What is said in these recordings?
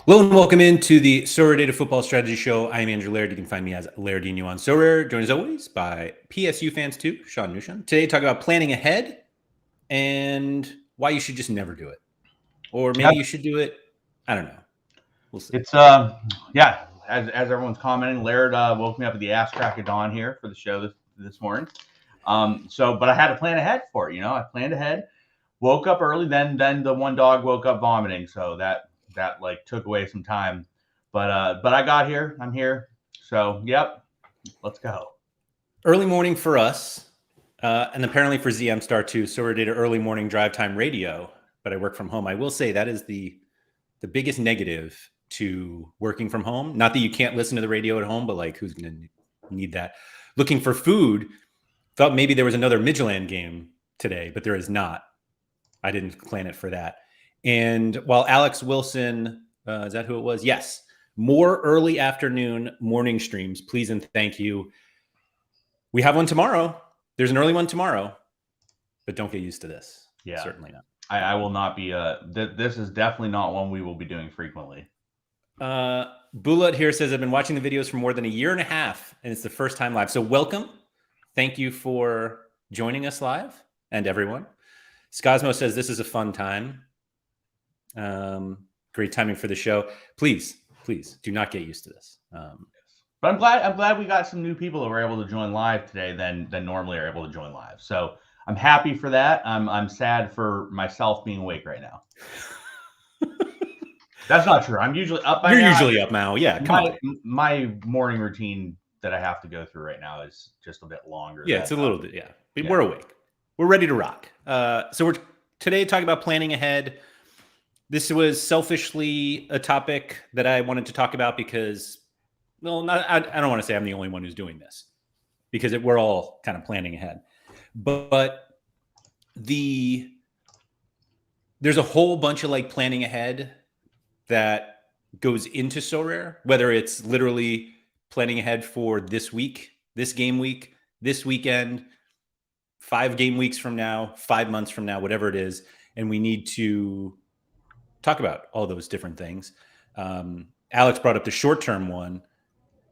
Hello and welcome into the SorareData Football Strategy Show. I'm Andrew Laird. You can find me as Lairdinho on Sorare. Joined as always by PSU fans too, Sean Nushan. Today, talk about planning ahead and why you should just never do it, or maybe you should do it. I don't know. We'll see. It's yeah. As everyone's commenting, Laird woke me up at the ass crack of dawn here for the show this morning. But I had to plan ahead for it. I planned ahead. Woke up early. Then the one dog woke up vomiting, so that like took away some time. But I got here. I'm here. So yep, let's go. Early morning for us, and apparently for ZM Star too. SorareData early morning drive time radio. But I work from home. I will say that is the biggest negative to working from home. Not that you can't listen to the radio at home, but like who's going to need that? Looking for food. Thought maybe there was another Midland game today, but there is not. I didn't plan it for that. And while Alex Wilson, is that who it was? Yes. More early afternoon morning streams, please and thank you. We have one tomorrow. There's an early one tomorrow, but don't get used to this. Yeah. Certainly not. I will not be. This is definitely not one we will be doing frequently. Bulat here says, I've been watching the videos for more than a year and a half, and it's the first time live. So welcome. Thank you for joining us live, and everyone. Scosmo says, this is a fun time. Great timing for the show. Please do not get used to this. But I'm glad we got some new people that were able to join live today than normally are able to join live. So I'm happy for that. I'm sad for myself being awake right now. That's not true. I'm usually up. You're usually up now. Yeah, come on. My morning routine that I have to go through right now is just a bit longer. Yeah, it's a little bit. Yeah, but we're awake. We're ready to rock. So we're today talking about planning ahead. This was selfishly a topic that I wanted to talk about because, well, I don't want to say I'm the only one who's doing this because we're all kind of planning ahead. But there's a whole bunch of like planning ahead that goes into Sorare, whether it's literally planning ahead for this week, this game week, this weekend, 5 game weeks from now, 5 months from now, whatever it is. And we need to talk about all those different things. Alex brought up the short-term one.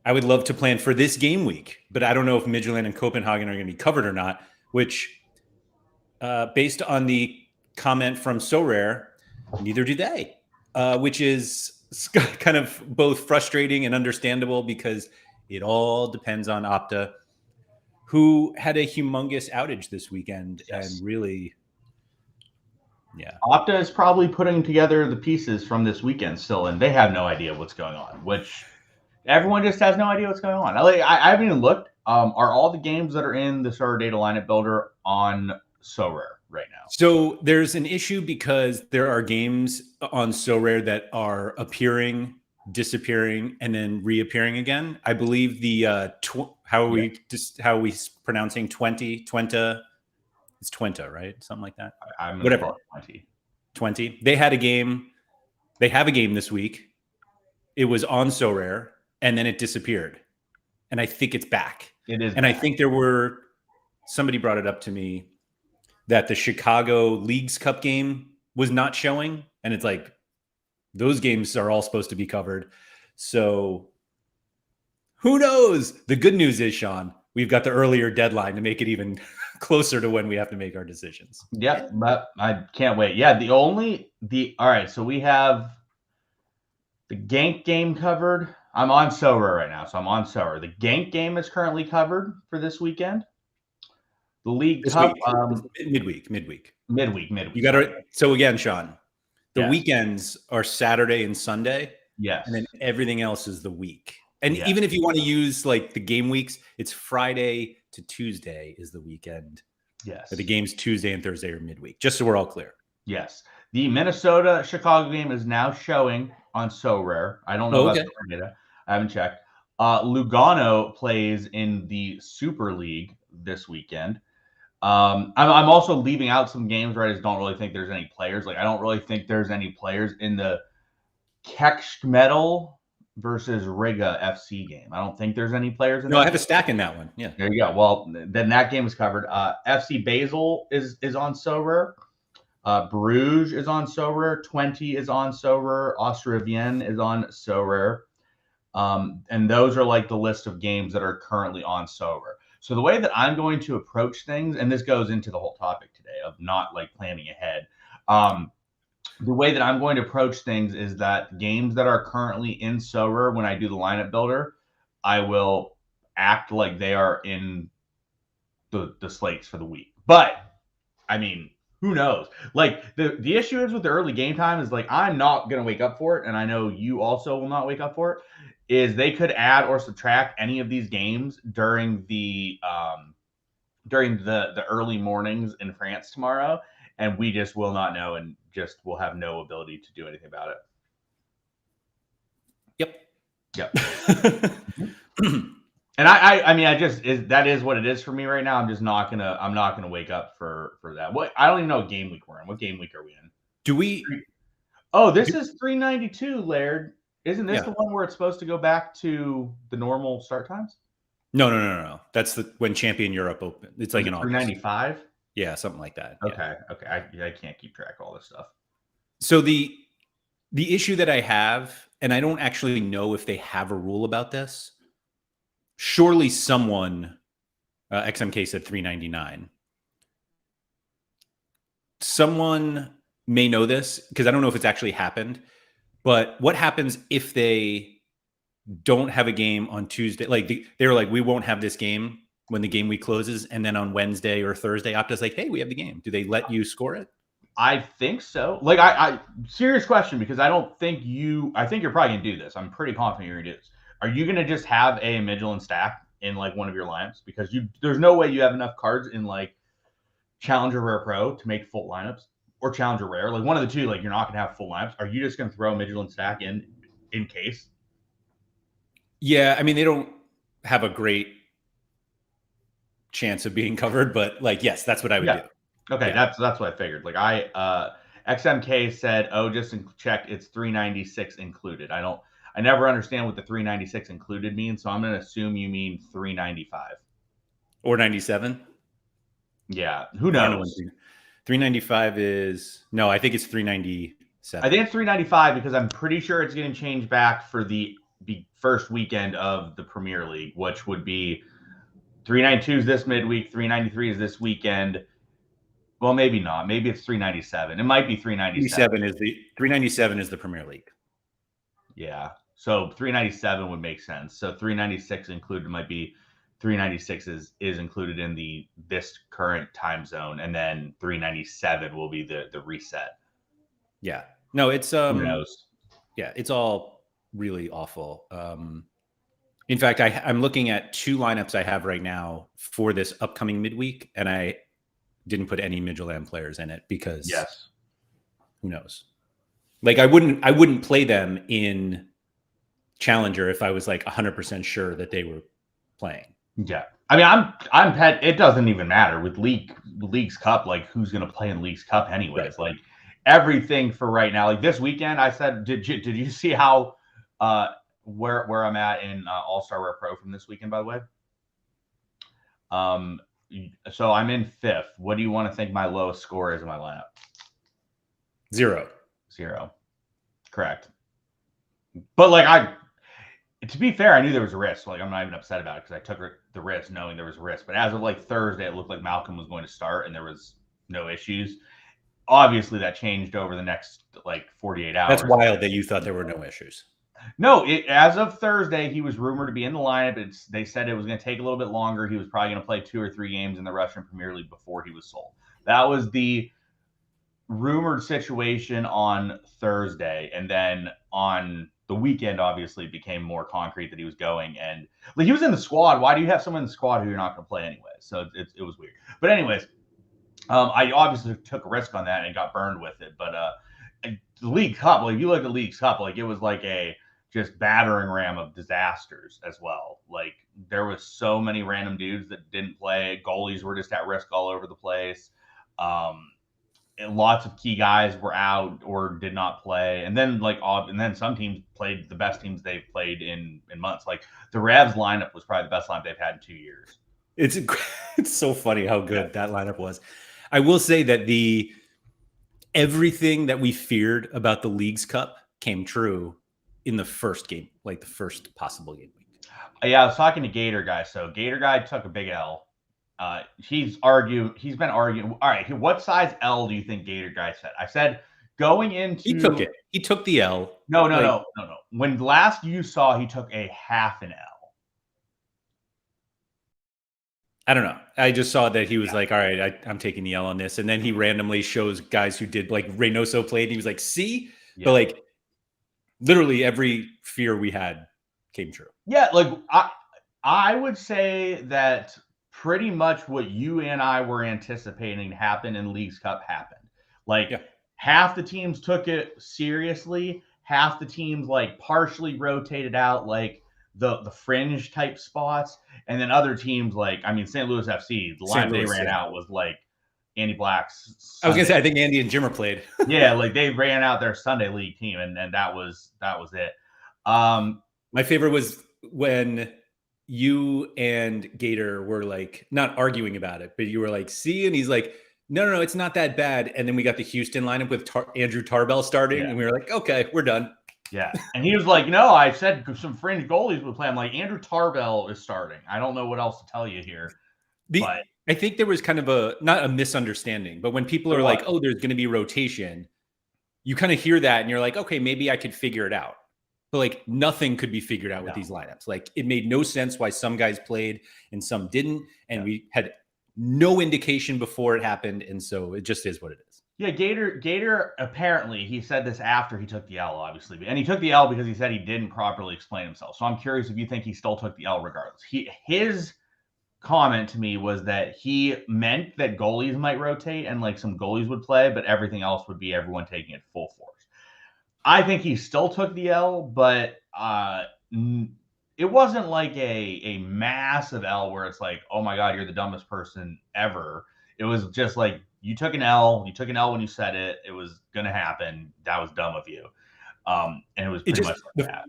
I would love to plan for this game week, but I don't know if Midland and Copenhagen are going to be covered or not, which based on the comment from Sorare, neither do they. Which is kind of both frustrating and understandable because it all depends on Opta, who had a humongous outage this weekend. Yes. And really, yeah. Opta is probably putting together the pieces from this weekend still, and they have no idea what's going on, which everyone just has no idea what's going on. I haven't even looked. Are all the games that are in the SorareData lineup builder on Sorare right now? So there's an issue because there are games on Sorare that are appearing, disappearing, and then reappearing again. I believe the how are we pronouncing Twenta? It's Twenta, right? Something like that. Whatever. 20. They had a game. They have a game this week. It was on Sorare, and then it disappeared. And I think it's back. It is. And I think somebody brought it up to me that the Chicago Leagues Cup game was not showing. And it's like, those games are all supposed to be covered. So who knows? The good news is, Sean, we've got the earlier deadline to make it even closer to when we have to make our decisions. Yep, but I can't wait. Yeah, all right, so we have the Gank game covered. I'm on Sorare right now, so I'm on Sorare. The Gank game is currently covered for this weekend. The League Cup, midweek. You got to. So again, Sean, the weekends are Saturday and Sunday. Yes, and then everything else is the week. And even if you want to use like the game weeks, it's Friday to Tuesday is the weekend. Yes, but the games Tuesday and Thursday are midweek. Just so we're all clear. Yes, the Minnesota Chicago game is now showing on Sorare. I don't know about the data. I haven't checked. Lugano plays in the Super League this weekend. I'm also leaving out some games where I just don't really think there's any players. Like I don't really think there's any players in the Kekshmetal versus Riga FC game. I don't think there's any players in I have a stack in that one. Yeah. There you go. Well, then that game is covered. FC Basel is on Sorare. Bruges is on Sorare. 20 is on Sorare. Austria Vienna is on Sorare. And those are like the list of games that are currently on Sorare. So the way that I'm going to approach things, and this goes into the whole topic today of not like planning ahead. The way that I'm going to approach things is that games that are currently in Sorare, when I do the lineup builder, I will act like they are in the slates for the week. But I mean, who knows? Like the issue is with the early game time is like I'm not gonna wake up for it, and I know you also will not wake up for it. Is they could add or subtract any of these games during the early mornings in France tomorrow, and we just will not know, and just will have no ability to do anything about it. Yep. And I mean, that is what it is for me right now. I'm not gonna wake up for that. What, I don't even know what game week we're in. What game week are we in? Do we? Oh, this is 392, Laird. Isn't this Yeah. the one where it's supposed to go back to the normal start times? No. That's when Champion Europe opened. It's like in August. 395. Yeah, something like that. Okay. I can't keep track of all this stuff. So the issue that I have, and I don't actually know if they have a rule about this. Surely someone, XMK said 399. Someone may know this because I don't know if it's actually happened. But what happens if they don't have a game on Tuesday? Like they were like, we won't have this game when the game week closes, and then on Wednesday or Thursday, Opta's like, hey, we have the game. Do they let you score it? I think so. Like I serious question, because I think you're probably gonna do this. I'm pretty confident you're gonna do this. Are you gonna just have a Midland stack in like one of your lineups? Because there's no way you have enough cards in like Challenger Rare Pro to make full lineups, or Challenger Rare. Like one of the two, like you're not gonna have full lineups. Are you just gonna throw a Midland stack in case? Yeah, I mean they don't have a great chance of being covered, but like yes, that's what I would do. Okay, yeah. That's what I figured. Like XMK said, oh, just check, it's 396 included. I never understand what the 396 included means, so I'm going to assume you mean 395 or 97. Yeah, who knows? 395 is no, I think it's 397. I think it's 395 because I'm pretty sure it's getting changed back for the first weekend of the Premier League, which would be 392 is this midweek, 393 is this weekend. Well, maybe not. Maybe it's 397. It might be 397. 397 is the Premier League. Yeah. So 397 would make sense. So 396 included might be 396 is included in this current time zone, and then 397 will be the reset. Yeah. No, it's who knows? Yeah, it's all really awful. In fact, I'm looking at two lineups I have right now for this upcoming midweek, and I didn't put any Midland players in it because who knows? Like I wouldn't play them in Challenger if I was like 100% sure that they were playing. Yeah. I mean, it doesn't even matter with League's Cup, like who's going to play in League's Cup anyways. Right. Like everything for right now, like this weekend, I said, did you see how, where I'm at in All-Star Rare Pro from this weekend, by the way? So I'm in 5th. What do you want to think my lowest score is in my lineup? 0. Correct. But like to be fair, I knew there was a risk. Like I'm not even upset about it because I took the risk knowing there was a risk. But as of like Thursday, it looked like Malcolm was going to start and there was no issues. Obviously, that changed over the next like 48 hours. That's wild that you thought there were no issues. No, as of Thursday, he was rumored to be in the lineup. They said it was going to take a little bit longer. He was probably going to play 2 or 3 games in the Russian Premier League before he was sold. That was the rumored situation on Thursday. And then on the weekend, obviously, it became more concrete that he was going. And like he was in the squad. Why do you have someone in the squad who you're not going to play anyway? So it was weird. But anyways, I obviously took a risk on that and got burned with it. But the League Cup, like if you look at League's Cup, like it was like a just battering ram of disasters as well. Like there was so many random dudes that didn't play. Goalies were just at risk all over the place. And lots of key guys were out or did not play. And then some teams played the best teams they've played in months. Like the Revs lineup was probably the best lineup they've had in 2 years. It's so funny how good that lineup was. I will say that everything that we feared about the Leagues Cup came true in the first game, like the first possible game week. Yeah, I was talking to Gator Guy. So Gator Guy took a big L. He's been arguing. All right, what size L do you think Gator Guy said? I said going into He took it. He took the L. No. When last you saw, he took a half an L. I don't know. I just saw that he was like, all right, I'm taking the L on this. And then he randomly shows guys who did, like Reynoso played. And he was like, see? Yeah. But like literally every fear we had came true. Yeah, like I would say that pretty much what you and I were anticipating to happen in Leagues Cup happened. Like half the teams took it seriously. Half the teams like partially rotated out like the fringe type spots. And then other teams like, I mean, St. Louis FC, the line they ran out was like Andy Black's Sunday. I was going to say, I think Andy and Jimmer played. Yeah, like they ran out their Sunday league team and that was it. My favorite was when you and Gator were like not arguing about it, but you were like, see, and he's like, no, it's not that bad. And then we got the Houston lineup with Andrew Tarbell starting, and we were like, okay, we're done. Yeah. And he was like, no, I said some fringe goalies would play. I'm like, Andrew Tarbell is starting. I don't know what else to tell you here. But I think there was kind of not a misunderstanding, but when people are like, oh, there's going to be rotation, you kind of hear that and you're like, okay, maybe I could figure it out. But like nothing could be figured out with these lineups. Like it made no sense why some guys played and some didn't. And we had no indication before it happened. And so it just is what it is. Yeah, Gator apparently, he said this after he took the L, obviously. And he took the L because he said he didn't properly explain himself. So I'm curious if you think he still took the L regardless. His comment to me was that he meant that goalies might rotate and like some goalies would play, but everything else would be everyone taking it full force. I think he still took the L, but it wasn't like a massive L where it's like, oh my God, you're the dumbest person ever. It was just like, you took an L. You took an L when you said it. It was going to happen. That was dumb of you. And it was pretty much like that.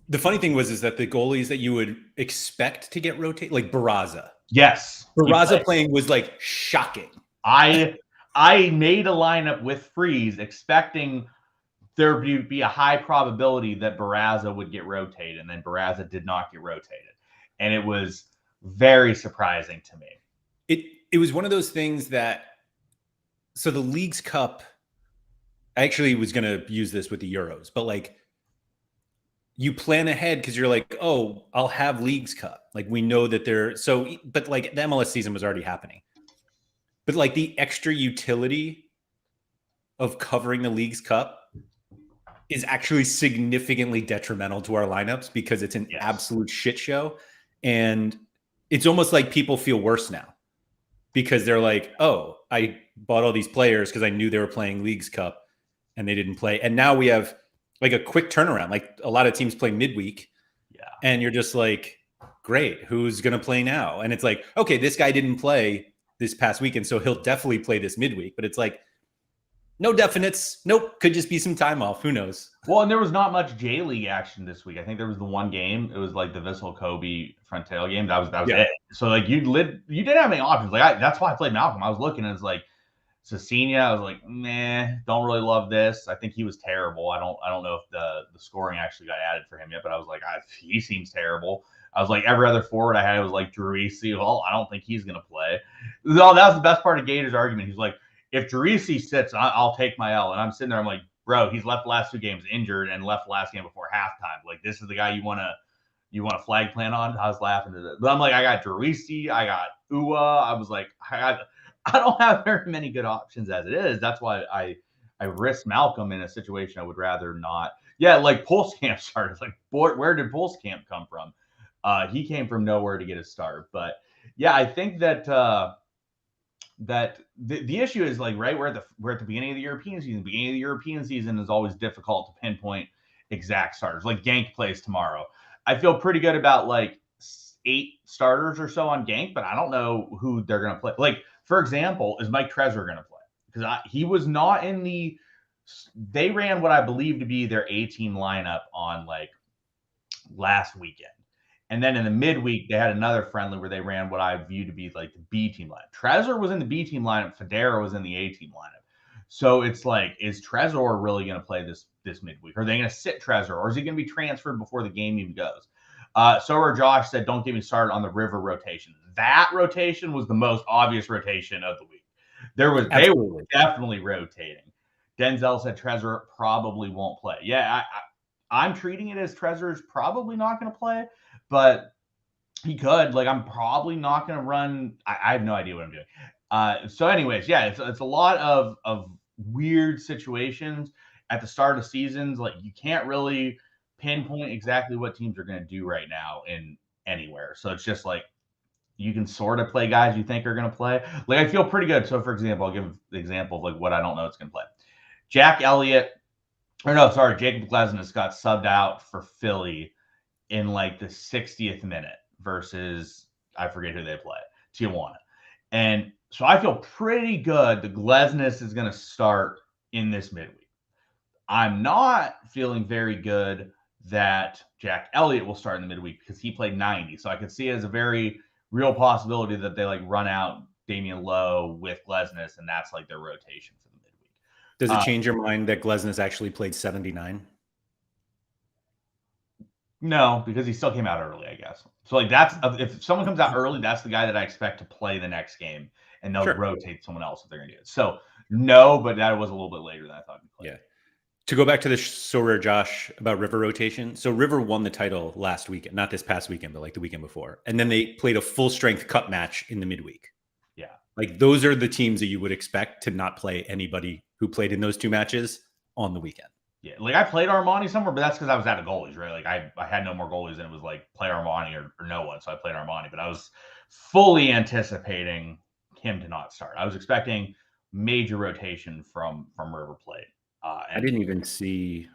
The funny thing is that the goalies that you would expect to get rotated, like Barraza. Yes. Barraza playing was like shocking. I made a lineup with Freeze expecting there would be a high probability that Barraza would get rotated, and then Barraza did not get rotated. And it was very surprising to me. It was one of those things that, so the Leagues Cup, I actually was going to use this with the Euros, but like you plan ahead because you're like, oh, I'll have Leagues Cup. Like we know that but like the MLS season was already happening. But like the extra utility of covering the Leagues Cup is actually significantly detrimental to our lineups because it's an absolute shit show. And it's almost like people feel worse now because they're like, oh, I bought all these players because I knew they were playing Leagues Cup and they didn't play. And now we have like a quick turnaround. Like a lot of teams play midweek. Yeah. And you're just like, great, who's going to play now? And it's like, okay, this guy didn't play this past weekend, so he'll definitely play this midweek. But it's like, no definites. Nope. Could just be some time off. Who knows? Well, and there was not much J League action this week. I think there was the one game. It was like the Vissel Kobe Frontale game. That was it. So like you didn't have any options. Like that's why I played Malcolm. I was looking and it's like Cecilia. I was like, meh, don't really love this. I think he was terrible. I don't know if the scoring actually got added for him yet, but I was like, he seems terrible. I was like, every other forward I had was like Drisi. Well, I don't think he's gonna play. No, that was the best part of Gator's argument. He's like, if Drisi sits, I'll take my L. And I'm sitting there, I'm like, bro, he's left the last 2 games injured and left the last game before halftime. Like, this is the guy you want to flag plan on? I was laughing at it. But I'm like, I got Drisi, I got Ua. I was like, I don't have very many good options as it is. That's why I risk Malcolm in a situation I would rather not. Yeah, like Pulskamp started. Like, where did Pulskamp come from? He came from nowhere to get a start. But yeah, I think that that the issue is like, right, we're at the beginning of the European season. The beginning of the European season is always difficult to pinpoint exact starters. Like Genk plays tomorrow. I feel pretty good about like 8 starters or so on Genk, but I don't know who they're going to play. Like, for example, is Mike Trezor going to play? Because he was not in the – they ran what I believe to be their A-team lineup on like last weekend. And then in the midweek, they had another friendly where they ran what I view to be like the B team lineup. Trezor was in the B team lineup. Federa was in the A team lineup. So it's like, is Trezor really going to play this midweek? Are they going to sit Trezor, or is he going to be transferred before the game even goes? Sorare Josh said, "Don't get me started on the River rotation." That rotation was the most obvious rotation of the week. They were definitely rotating. Denzel said Trezor probably won't play. Yeah, I'm treating it as Trezor's probably not going to play, but he could. Like, I'm probably not going to run. I have no idea what I'm doing. So, anyways, yeah, it's a lot of weird situations at the start of seasons. Like, you can't really pinpoint exactly what teams are going to do right now in anywhere. So it's just like you can sort of play guys you think are going to play. Like, I feel pretty good. So, for example, I'll give the example of like what I don't know it's going to play. Jack Elliott, Jacob Glesnes got subbed out for Philly in like the 60th minute versus, I forget who they play, Tijuana. And so I feel pretty good the Glesnes is going to start in this midweek. I'm not feeling very good that Jack Elliott will start in the midweek because he played 90. So I could see it as a very real possibility that they like run out Damian Lowe with Glesnes, and that's like their rotation for the midweek. Does it change your mind that Glesnes actually played 79? No, because he still came out early, I guess. So like that's if someone comes out early, that's the guy that I expect to play the next game, and they'll rotate someone else if they're going to do it. So no, but that was a little bit later than I thought he'd play. Yeah. To go back to the Sorare Josh about River rotation. So River won the title last weekend, not this past weekend, but like the weekend before. And then they played a full strength cup match in the midweek. Yeah. Like those are the teams that you would expect to not play anybody who played in those two matches on the weekend. Yeah. Like I played Armani somewhere, but that's because I was out of goalies, right? Like I had no more goalies and it was like play Armani or no one. So I played Armani, but I was fully anticipating him to not start. I was expecting major rotation from River Plate. I didn't even see.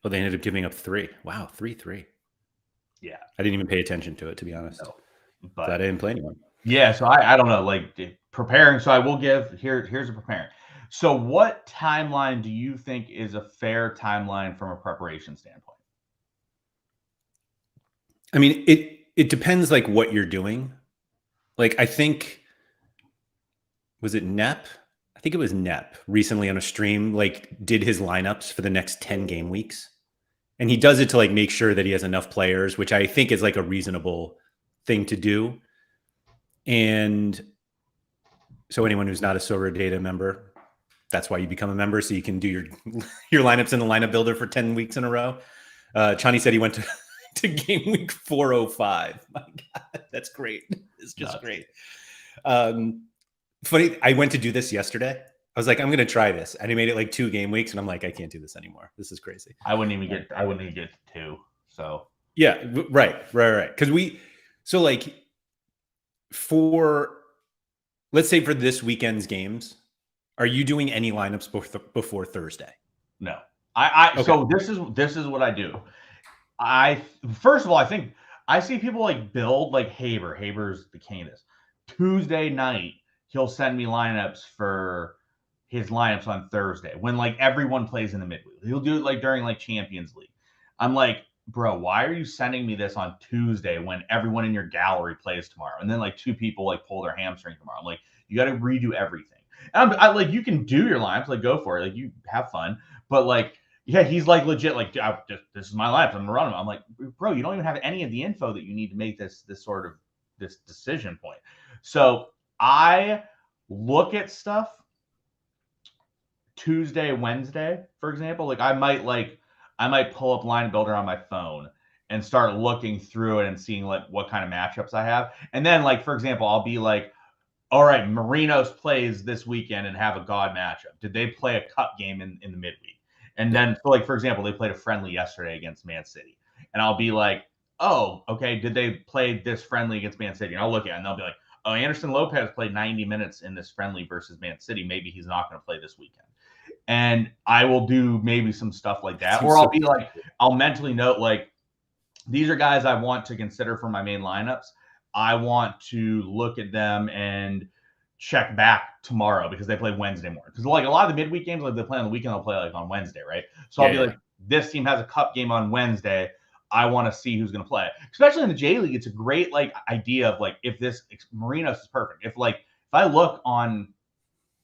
Oh, they ended up giving up 3. Wow, 3-3. Yeah, I didn't even pay attention to it, to be honest. No, but glad I didn't play anyone. Yeah, so I don't know, like preparing. So I will give here's a preparing. So what timeline do you think is a fair timeline from a preparation standpoint? I mean, it depends like what you're doing. Like I think, was it Nep? I think it was Nep recently on a stream, like did his lineups for the next 10 game weeks. And he does it to like make sure that he has enough players, which I think is like a reasonable thing to do. And so anyone who's not a SorareData member, that's why you become a member, so you can do your lineups in the lineup builder for 10 weeks in a row. Chani said he went to game week 405. My God, that's great. It's just great. Funny, I went to do this yesterday. I was like, I'm going to try this. And I made it like 2 game weeks. And I'm like, I can't do this anymore. This is crazy. I wouldn't even get to 2. So yeah, right. Because so like let's say for this weekend's games, are you doing any lineups before Thursday? No. Okay. So this is what I do. First of all, I think I see people like build like Haber's the Canis. Tuesday night, he'll send me lineups for his lineups on Thursday when like everyone plays in the midweek. He'll do it like during like Champions League. I'm like, bro, why are you sending me this on Tuesday when everyone in your gallery plays tomorrow? And then like 2 people like pull their hamstring tomorrow. I'm like, you got to redo everything. And I like, you can do your lineups, like go for it, like you have fun, but like, yeah, he's like legit, like this is my lineup, I'm gonna run them. I'm like, bro, you don't even have any of the info that you need to make this decision point. So I look at stuff Tuesday, Wednesday, for example. Like I might pull up Line Builder on my phone and start looking through it and seeing like what kind of matchups I have. And then like, for example, I'll be like, all right, Marinos plays this weekend and have a God matchup. Did they play a cup game in the midweek? And then, so like, for example, they played a friendly yesterday against Man City. And I'll be like, oh, okay, did they play this friendly against Man City? And I'll look at it and they'll be like, oh, Anderson Lopez played 90 minutes in this friendly versus Man City. Maybe he's not going to play this weekend. And I will do maybe some stuff like that. Or I'll be like, I'll mentally note, like, these are guys I want to consider for my main lineups. I want to look at them and check back tomorrow because they play Wednesday morning. Because like a lot of the midweek games, like they play on the weekend, they'll play like on Wednesday, right? So I'll be like, this team has a cup game on Wednesday. I want to see who's going to play. Especially in the J League, it's a great like idea of like if this Marinos is perfect. If I look on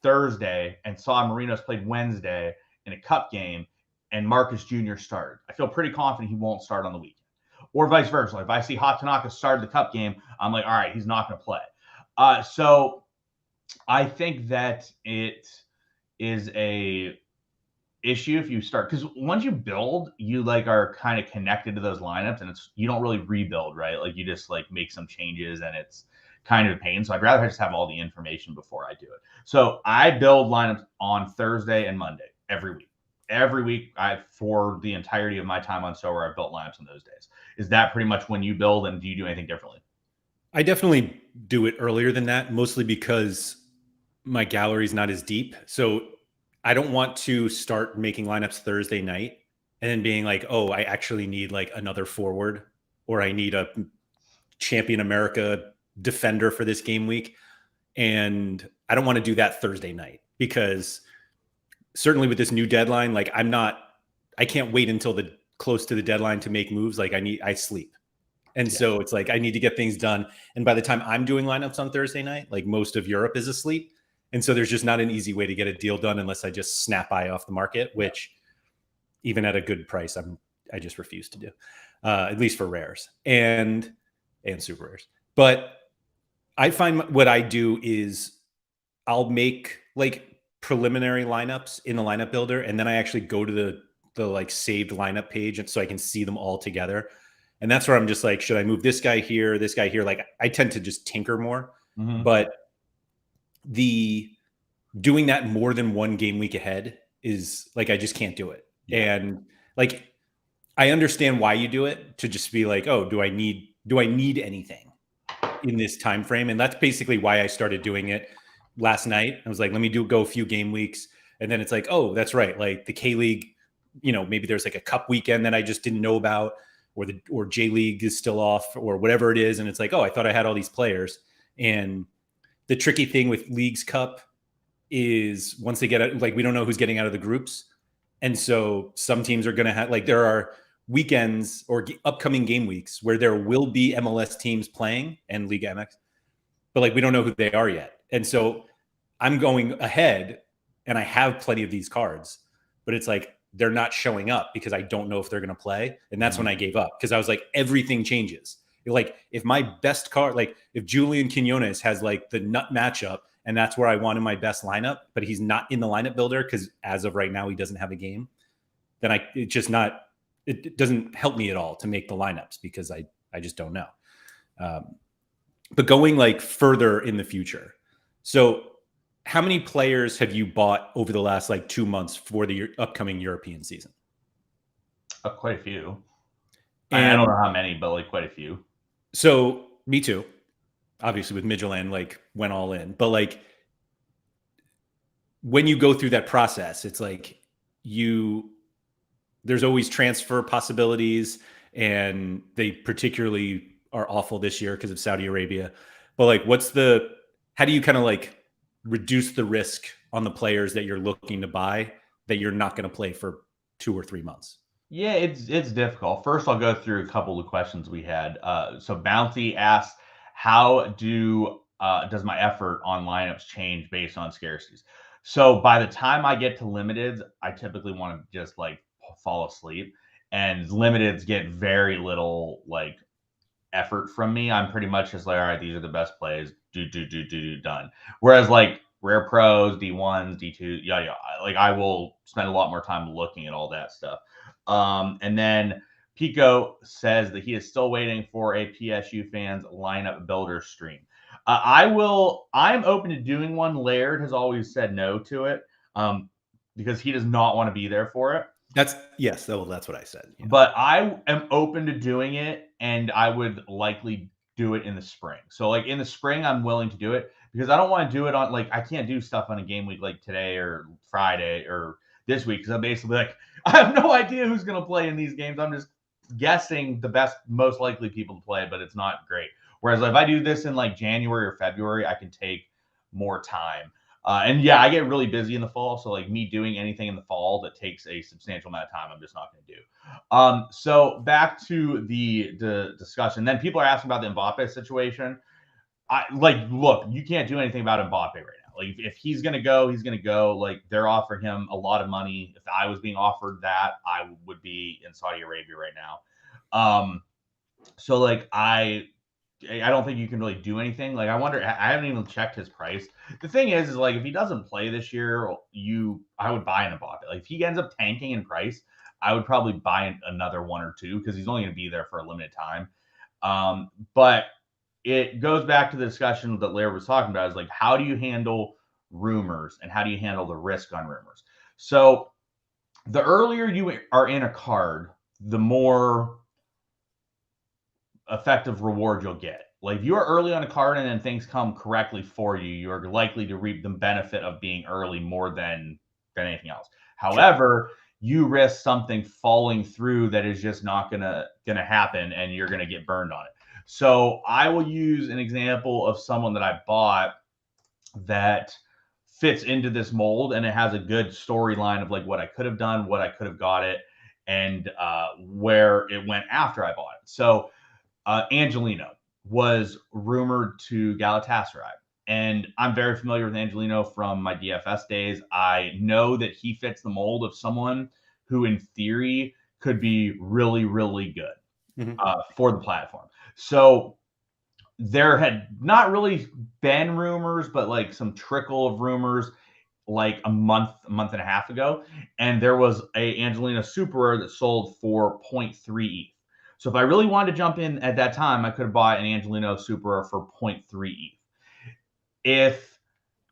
Thursday and saw Marinos played Wednesday in a cup game and Marcus Jr. started, I feel pretty confident he won't start on the weekend. Or vice versa. If I see Hatanaka start the cup game, I'm like, all right, he's not going to play. So I think that it is a issue if you start, because once you build, you like are kind of connected to those lineups, and you don't really rebuild, right? Like you just like make some changes, and it's kind of a pain. So I'd rather just have all the information before I do it. So I build lineups on Thursday and Monday every week. Every week, for the entirety of my time on Sorare, I built lineups on those days. Is that pretty much when you build, and do you do anything differently? I definitely do it earlier than that, mostly because my gallery is not as deep. So I don't want to start making lineups Thursday night and then being like, oh, I actually need like another forward, or I need a champion America defender for this game week. And I don't want to do that Thursday night, because certainly with this new deadline, like I can't wait until the close to the deadline to make moves. Like I sleep. And so it's like, I need to get things done. And by the time I'm doing lineups on Thursday night, like most of Europe is asleep. And so there's just not an easy way to get a deal done unless I just snap buy off the market, which even at a good price, I just refuse to do, at least for rares and super rares. But I find what I do is I'll make like preliminary lineups in the lineup builder, and then I actually go to the like saved lineup page, and so I can see them all together. And that's where I'm just like, should I move this guy here, this guy here? Like I tend to just tinker more, but the doing that more than one game week ahead is like, I just can't do it. And like, I understand why you do it, to just be like, oh, do I need anything in this time frame? And that's basically why I started doing it last night. I was like, let me go a few game weeks. And then it's like, oh, that's right. Like the K League, maybe there's like a cup weekend that I just didn't know about, or J League is still off, or whatever it is. And it's like, oh, I thought I had all these players. And the tricky thing with Leagues Cup is once they get out, like we don't know who's getting out of the groups. And so some teams are going to have, like, there are weekends or upcoming game weeks where there will be MLS teams playing and Liga MX, but like we don't know who they are yet. And so I'm going ahead and I have plenty of these cards, but it's like they're not showing up because I don't know if they're going to play. And that's when I gave up, because I was like, everything changes. Like if my best card, like if Julian Quinones has like the nut matchup and that's where I wanted my best lineup, but he's not in the lineup builder because as of right now he doesn't have a game, then it doesn't help me at all to make the lineups, because I just don't know. But going like further in the future, so how many players have you bought over the last like 2 months for the upcoming European season? Quite a few. And I don't know how many, but like quite a few. So me too. Obviously with Midtjylland, like went all in, but like when you go through that process, it's like there's always transfer possibilities, and they particularly are awful this year because of Saudi Arabia. But like, how do you kind of like reduce the risk on the players that you're looking to buy that you're not going to play for 2 or 3 months? Yeah, it's difficult. First, I'll go through a couple of questions we had. So Bounty asked, how does my effort on lineups change based on scarcities? So by the time I get to limiteds, I typically want to just like fall asleep, and limiteds get very little like effort from me. I'm pretty much just like, all right, these are the best plays. Done. Whereas like rare pros, D1s, D2, yeah, like I will spend a lot more time looking at all that stuff. And then Pico says that he is still waiting for a PSU fans lineup builder stream. I'm open to doing one. Laird has always said no to it, because he does not want to be there for it. That's what I said. Yeah. But I am open to doing it, and I would likely do it in the spring. So like in the spring, I'm willing to do it, because I don't want to do it on like, I can't do stuff on a game week like today or Friday or this week, because I'm basically like, I have no idea who's going to play in these games. I'm just guessing the most likely people to play, but it's not great. Whereas if I do this in like January or February, I can take more time. And yeah, I get really busy in the fall. So like me doing anything in the fall that takes a substantial amount of time, I'm just not going to do. So back to the discussion. Then people are asking about the Mbappe situation. Look, you can't do anything about Mbappe right now. Like if he's gonna go, he's gonna go. Like they're offering him a lot of money. If I was being offered that, I would be in Saudi Arabia right now. So like I don't think you can really do anything. Like I wonder, I haven't even checked his price. The thing is like if he doesn't play this year, I would buy an Mbappe. Like if he ends up tanking in price, I would probably buy another one or two because he's only going to be there for a limited time. But it goes back to the discussion that Laird was talking about is like, how do you handle rumors and how do you handle the risk on rumors? So the earlier you are in a card, the more effective reward you'll get. Like if you are early on a card and then things come correctly for you, you're likely to reap the benefit of being early more than anything else. However, you risk something falling through that is just not gonna happen and you're gonna get burned on it. So I will use an example of someone that I bought that fits into this mold and it has a good storyline of like what I could have done, what I could have got it, and where it went after I bought it. So Angelino was rumored to Galatasaray. And I'm very familiar with Angelino from my DFS days. I know that he fits the mold of someone who, in theory, could be really, really good for the platform. So there had not really been rumors, but like some trickle of rumors like a month and a half ago. And there was a Angelino Super Rare that sold for 0.3 ETH. So if I really wanted to jump in at that time, I could have bought an Angelino Super Rare for 0.3 ETH. If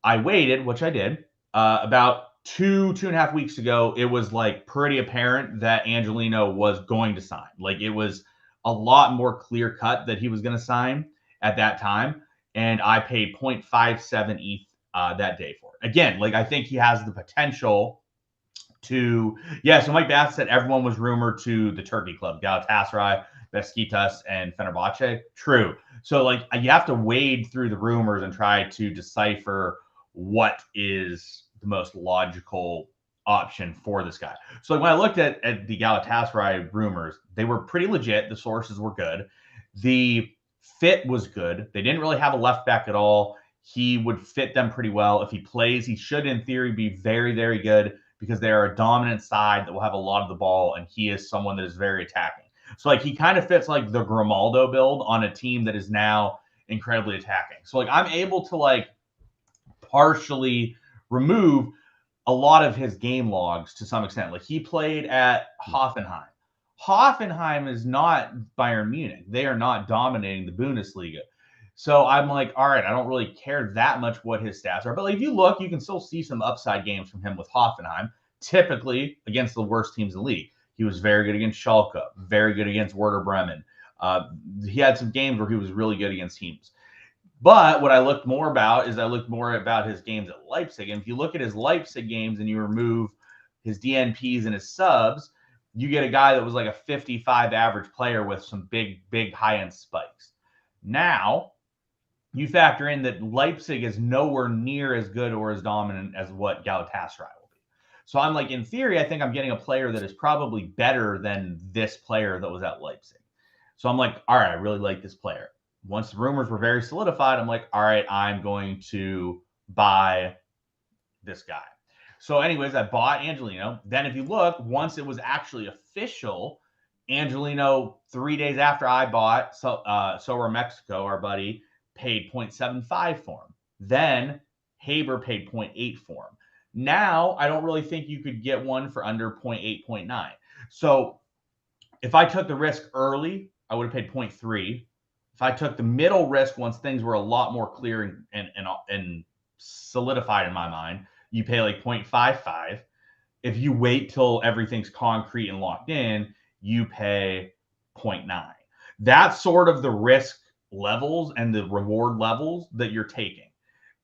I waited, which I did, about two and a half weeks ago, it was like pretty apparent that Angelino was going to sign. Like it was a lot more clear cut that he was going to sign at that time. And I paid 0.57 ETH that day for it. Again, like I think he has the potential to, so Mike Bass said everyone was rumored to the Turkey club, Galatasaray, Besiktas, and Fenerbahce. True. So like you have to wade through the rumors and try to decipher what is the most logical option for this guy. So like when I looked at the Galatasaray rumors, they were pretty legit. The sources were good. The fit was good. They didn't really have a left back at all. He would fit them pretty well. If he plays, he should in theory be very, very good because they are a dominant side that will have a lot of the ball, and he is someone that is very attacking. So like he kind of fits like the Grimaldo build on a team that is now incredibly attacking. So like I'm able to like partially remove a lot of his game logs to some extent. Like he played at Hoffenheim. Hoffenheim is not Bayern Munich. They are not dominating the Bundesliga. So I'm like, all right, I don't really care that much what his stats are. But like if you look, you can still see some upside games from him with Hoffenheim, typically against the worst teams in the league. He was very good against Schalke, very good against Werder Bremen. He had some games where he was really good against teams. But what I looked more about is his games at Leipzig. And if you look at his Leipzig games and you remove his DNPs and his subs, you get a guy that was like a 55 average player with some big high-end spikes. Now, you factor in that Leipzig is nowhere near as good or as dominant as what Galatasaray will be. So I'm like, in theory, I think I'm getting a player that is probably better than this player that was at Leipzig. So I'm like, all right, I really like this player. Once the rumors were very solidified, I'm like, all right, I'm going to buy this guy. So anyways, I bought Angelino. Then if you look, once it was actually official, Angelino, 3 days after I bought Sorare Mexico, our buddy, paid 0.75 for him. Then Haber paid 0.8 for him. Now, I don't really think you could get one for under 0.8, 0.9. So if I took the risk early, I would have paid 0.3. If I took the middle risk once things were a lot more clear and solidified in my mind, you pay like 0.55. If you wait till everything's concrete and locked in, you pay 0.9. That's sort of the risk levels and the reward levels that you're taking.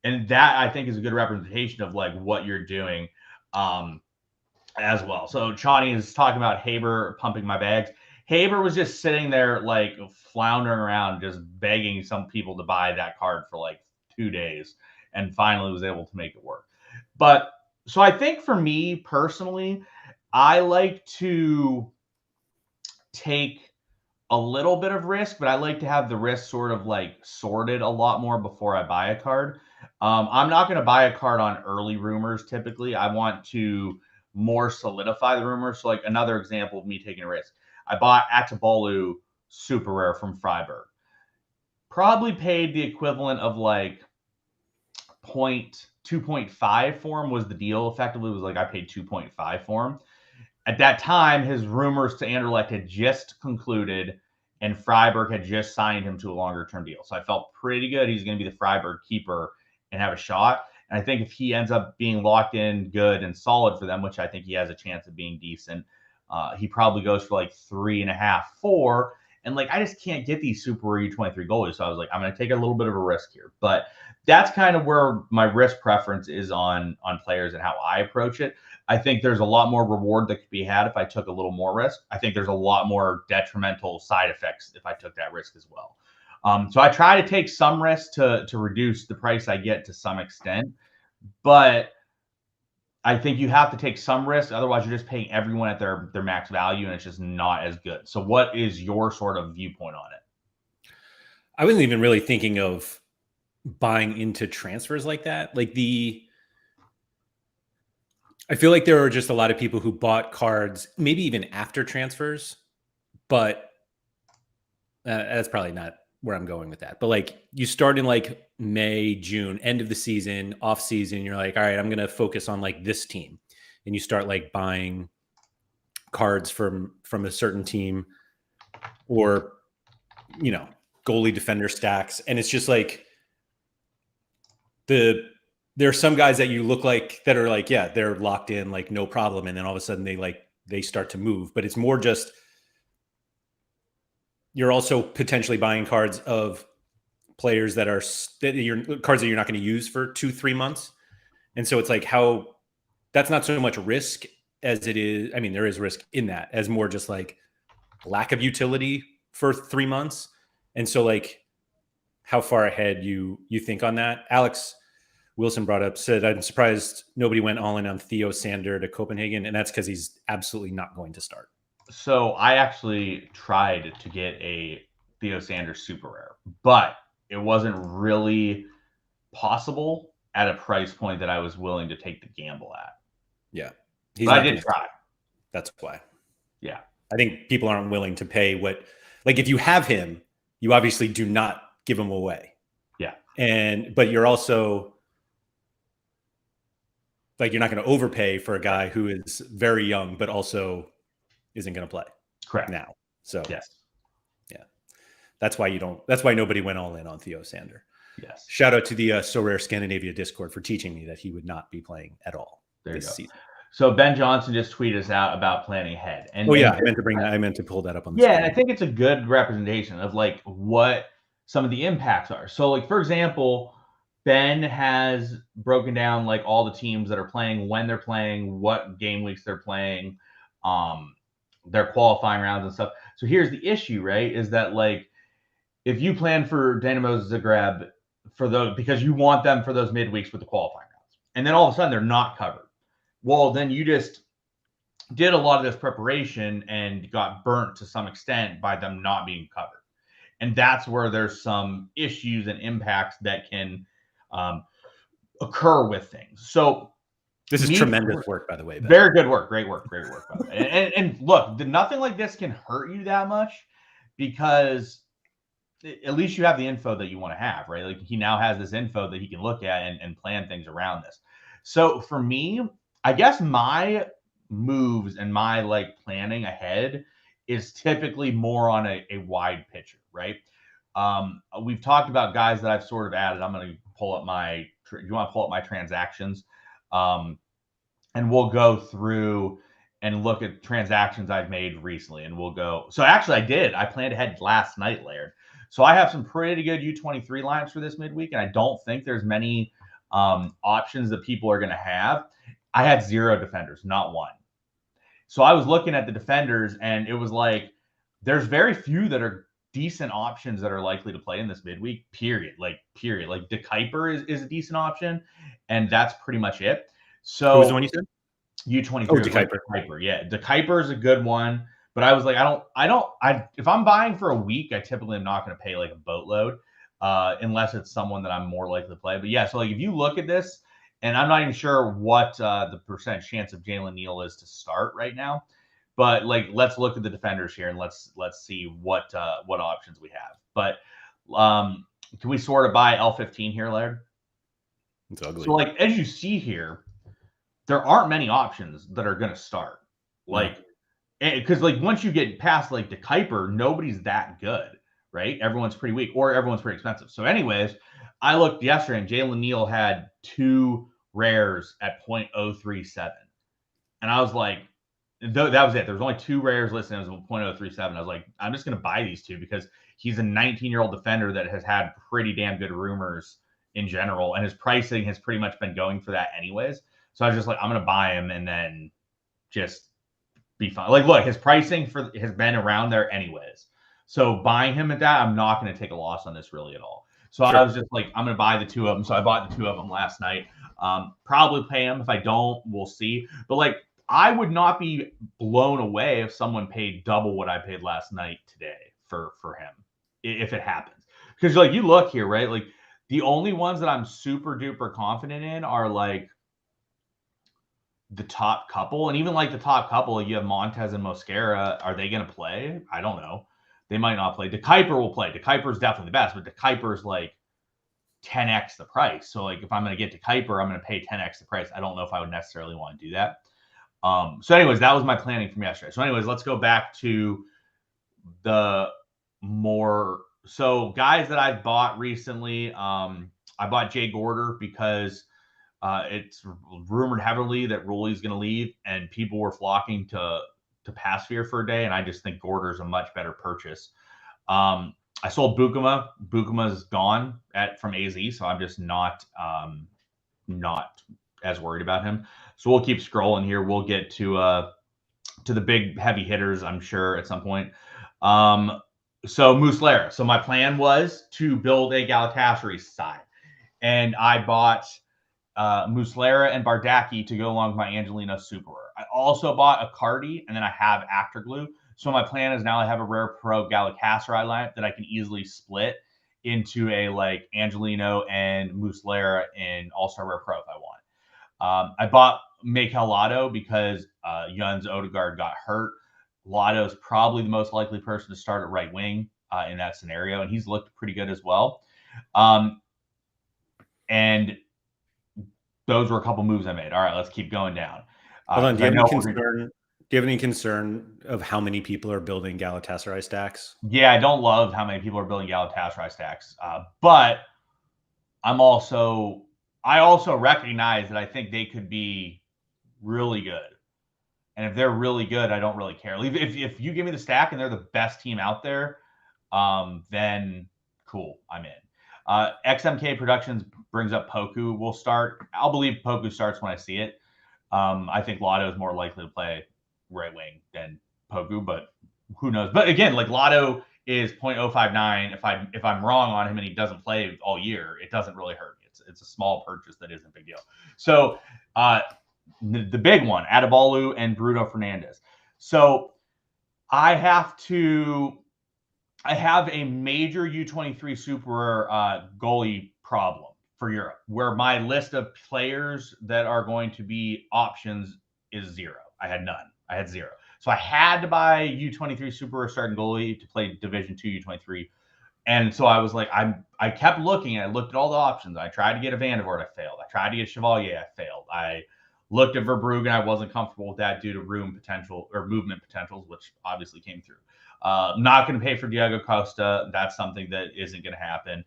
And that I think is a good representation of like what you're doing as well. So Chani is talking about Haber pumping my bags. Haber was just sitting there like floundering around, just begging some people to buy that card for like 2 days and finally was able to make it work. But so I think for me personally, I like to take a little bit of risk, but I like to have the risk sort of like sorted a lot more before I buy a card. I'm not going to buy a card on early rumors. Typically, I want to more solidify the rumors. So, like another example of me taking a risk, I bought Atabalu super rare from Freiburg. Probably paid the equivalent of like 2.5 for him was the deal. Effectively, it was like I paid 2.5 for him. At that time, his rumors to Anderlecht had just concluded, and Freiburg had just signed him to a longer-term deal. So I felt pretty good he's going to be the Freiburg keeper and have a shot. And I think if he ends up being locked in good and solid for them, which I think he has a chance of being decent, he probably goes for like 3.5, 4. And like I just can't get these Super U23 goalies. So I was like, I'm going to take a little bit of a risk here. But that's kind of where my risk preference is on players and how I approach it. I think there's a lot more reward that could be had if I took a little more risk. I think there's a lot more detrimental side effects if I took that risk as well. So I try to take some risk to reduce the price I get to some extent, but I think you have to take some risk. Otherwise, you're just paying everyone at their max value, and it's just not as good. So what is your sort of viewpoint on it? I wasn't even really thinking of buying into transfers like that. Like I feel like there are just a lot of people who bought cards, maybe even after transfers, but that's probably not where I'm going with that. But like you start in like May, June, end of the season, off season, you're like, all right, I'm going to focus on like this team. And you start like buying cards from a certain team or, you know, goalie defender stacks. And it's just like there are some guys that you look like that are like, yeah, they're locked in, like no problem. And then all of a sudden they start to move, but it's more just, you're also potentially buying cards of players that are cards that you're not going to use for 2-3 months. And so it's like that's not so much risk as it is. I mean, there is risk in that as more just like lack of utility for 3 months. And so like how far ahead you think on that. Alex Wilson said, I'm surprised nobody went all in on Theo Sander to Copenhagen. And that's because he's absolutely not going to start. So I actually tried to get a Theo Sanders super rare, but it wasn't really possible at a price point that I was willing to take the gamble at. Yeah. But I did try. That's why. Yeah. I think people aren't willing to pay what, like if you have him, you obviously do not give him away. Yeah. But you're also like, you're not going to overpay for a guy who is very young, but also isn't going to play. Correct. Now. So yes. Yeah. That's why nobody went all in on Theo Sander. Yes. Shout out to the Sorare Scandinavia Discord for teaching me that he would not be playing at all this season. So Ben Johnson just tweeted us out about planning ahead. And I meant to pull that up on the screen. And I think it's a good representation of like what some of the impacts are. So like, for example, Ben has broken down like all the teams that are playing, when they're playing, what game weeks they're playing, their qualifying rounds and stuff. So here's the issue, right? Is that like, if you plan for Dynamo Zagreb because you want them for those midweeks with the qualifying rounds, and then all of a sudden they're not covered. Well, then you just did a lot of this preparation and got burnt to some extent by them not being covered. And that's where there's some issues and impacts that can occur with things. So this is tremendous work, by the way. Ben. Very good work. Great work. By the way. And look, nothing like this can hurt you that much because at least you have the info that you want to have, right? Like he now has this info that he can look at and plan things around this. So for me, I guess my moves and my like planning ahead is typically more on a wide picture, right? We've talked about guys that I've sort of added. I'm going to pull up you want to pull up my transactions? And we'll go through and look at transactions I've made recently. And we'll go. So actually I planned ahead last night, Laird. So I have some pretty good U23 lineups for this midweek. And I don't think there's many options that people are going to have. I had 0 defenders, not one. So I was looking at the defenders and it was like, there's very few that are decent options that are likely to play in this midweek, period. Like De Kuiper is a decent option. And that's pretty much it. So who was the one you said? U23. Oh, De Kuiper. Yeah. De Kuiper is a good one. But I was like, if I'm buying for a week, I typically am not going to pay like a boatload. unless it's someone that I'm more likely to play. But yeah, so like if you look at this, and I'm not even sure what the percent chance of Jalen Neal is to start right now, but like let's look at the defenders here and let's see what options we have. But can we sort of buy L15 here, Laird? It's ugly. So like as you see here, there aren't many options that are going to start. Like, because like once you get past like the Kuiper, nobody's that good, right? Everyone's pretty weak or everyone's pretty expensive. So, anyways, I looked yesterday and Jalen Neal had 2 rares at 0.037. And I was like, that was it. There was only 2 rares listed. It was 0.037. I was like, I'm just going to buy these 2 because he's a 19-year-old defender that has had pretty damn good rumors in general. And his pricing has pretty much been going for that anyways. So I was just like, I'm going to buy him and then just be fine. Like, look, his pricing has been around there anyways. So buying him at that, I'm not going to take a loss on this really at all. So I was just like, I'm going to buy the 2 of them. So I bought the 2 of them last night. Probably pay him. If I don't, we'll see. But like, I would not be blown away if someone paid double what I paid last night today for him, if it happens. Because like you look here, right? Like the only ones that I'm super duper confident in are like the top couple. And even like the top couple, you have Montez and Mosquera. Are they going to play? I don't know. They might not play. The Kuiper will play. The Kuiper is definitely the best, but the Kuiper is like 10x the price. So like if I'm going to get to Kuiper, I'm going to pay 10x the price. I don't know if I would necessarily want to do that. So anyways, that was my planning from yesterday. So anyways, let's go back to the more so guys that I've bought recently. I bought Jay Gorder because it's rumored heavily that Ruley's going to leave, and people were flocking to Passphere for a day, and I just think Gorder's a much better purchase. I sold Bukuma. Bukuma's gone from AZ, so I'm just not as worried about him. So we'll keep scrolling here. We'll get to the big heavy hitters, I'm sure, at some point. So Muslera. So my plan was to build a Galatasaray side, and I bought Muslera and Bardaki to go along with my Angelino Super Rare. I also bought a Cardi, and then I have Afterglue. So my plan is now I have a Rare Pro Galatasaray lineup that I can easily split into a like Angelino and Muslera in All-Star Rare Pro if I want. I bought Mikel Lotto because Jens Odegaard got hurt. Lotto is probably the most likely person to start at right wing in that scenario, and he's looked pretty good as well. And those were a couple moves I made. All right, let's keep going down. Hold on. Do you have any concern of how many people are building Galatasaray stacks? Yeah, I don't love how many people are building Galatasaray stacks, but I also recognize that I think they could be really good. And if they're really good, I don't really care. If you give me the stack and they're the best team out there, then cool, I'm in. XMK Productions brings up Poku. We'll start. I'll believe Poku starts when I see it. I think Lotto is more likely to play right wing than Poku, but who knows? But again, like Lotto is 0.059. If I'm wrong on him and he doesn't play all year, it doesn't really hurt me. It's a small purchase that isn't a big deal. So the big one, Adebalu and Bruno Fernandes. So I have a major U23 Super goalie problem for Europe, where my list of players that are going to be options is 0. I had none. I had 0. So I had to buy U23 Super starting goalie to play Division 2 U23. And so I was like, I kept looking and I looked at all the options. I tried to get a Vandervoort, I failed. I tried to get Chevalier, I failed. I looked at Verbruggen, I wasn't comfortable with that due to room potential or movement potentials, which obviously came through. Not going to pay for Diego Costa. That's something that isn't going to happen.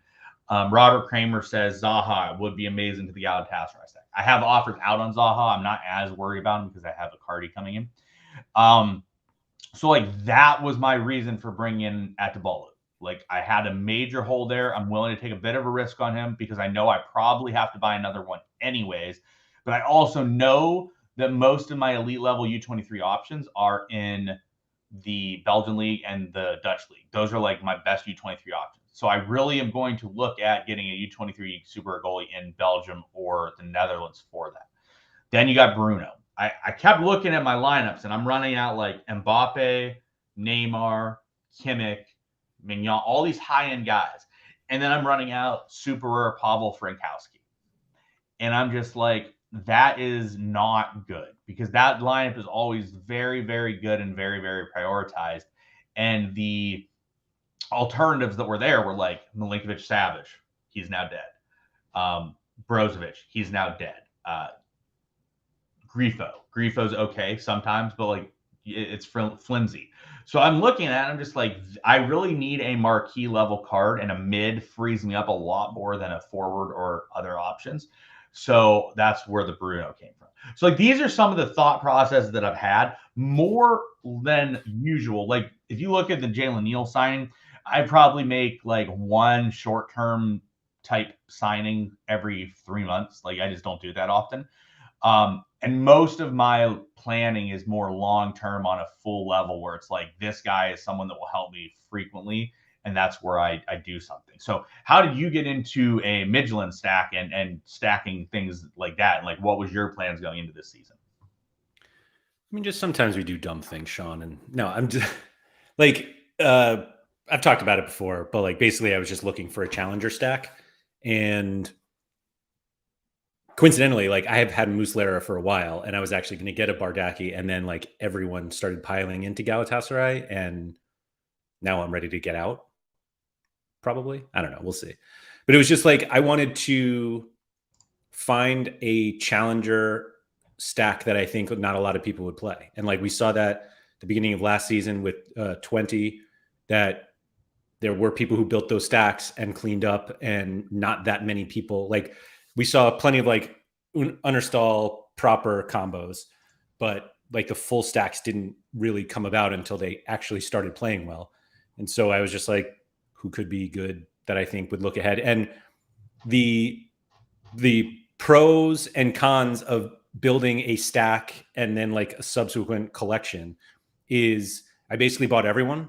Robert Kramer says Zaha would be amazing to the Galatasaray stack. I have offers out on Zaha. I'm not as worried about him because I have a Cardi coming in. So like that was my reason for bringing in Adebalu. Like I had a major hole there. I'm willing to take a bit of a risk on him because I know I probably have to buy another one anyways. But I also know that most of my elite level U23 options are in the Belgian league and the Dutch league. Those are like my best U23 options. So I really am going to look at getting a U23 super goalie in Belgium or the Netherlands for that. Then you got Bruno. I kept looking at my lineups and I'm running out like Mbappe, Neymar, Kimmich, Mignon, all these high-end guys. and then I'm running out super rare Pavel Frankowski. And I'm just like, that is not good, because that lineup is always very, very good and very, very prioritized. And the alternatives that were there were like Milinkovic Savic, he's now dead. Brozovic, he's now dead. Grifo's okay sometimes, but like it's flimsy. So I'm looking at it, I'm just like, I really need a marquee level card, and a mid frees me up a lot more than a forward or other options. So that's where the Bruno came from. So like, these are some of the thought processes that I've had more than usual. Like if you look at the Jalen Neal signing, I probably make like one short-term type signing every 3 months. Like I just don't do that often. And most of my planning is more long-term on a full level, where it's like, this guy is someone that will help me frequently, and that's where I do something. So how did you get into a Midland stack and stacking things like that? And like, what was your plans going into this season? I mean, just sometimes we do dumb things, Sean. And no, I'm just like, I've talked about it before, but like basically I was just looking for a challenger stack. And coincidentally, like I have had Muslera for a while, and I was actually going to get a Bardaki, and then like everyone started piling into Galatasaray, and now I'm ready to get out. Probably, I don't know. We'll see. But it was just like I wanted to find a challenger stack that I think not a lot of people would play, and like we saw that at the beginning of last season with 20, that there were people who built those stacks and cleaned up, and not that many people. Like we saw plenty of like Understall proper combos, but like the full stacks didn't really come about until they actually started playing well. And so I was just like, who could be good that I think would look ahead? And the pros and cons of building a stack and then like a subsequent collection is I basically bought everyone.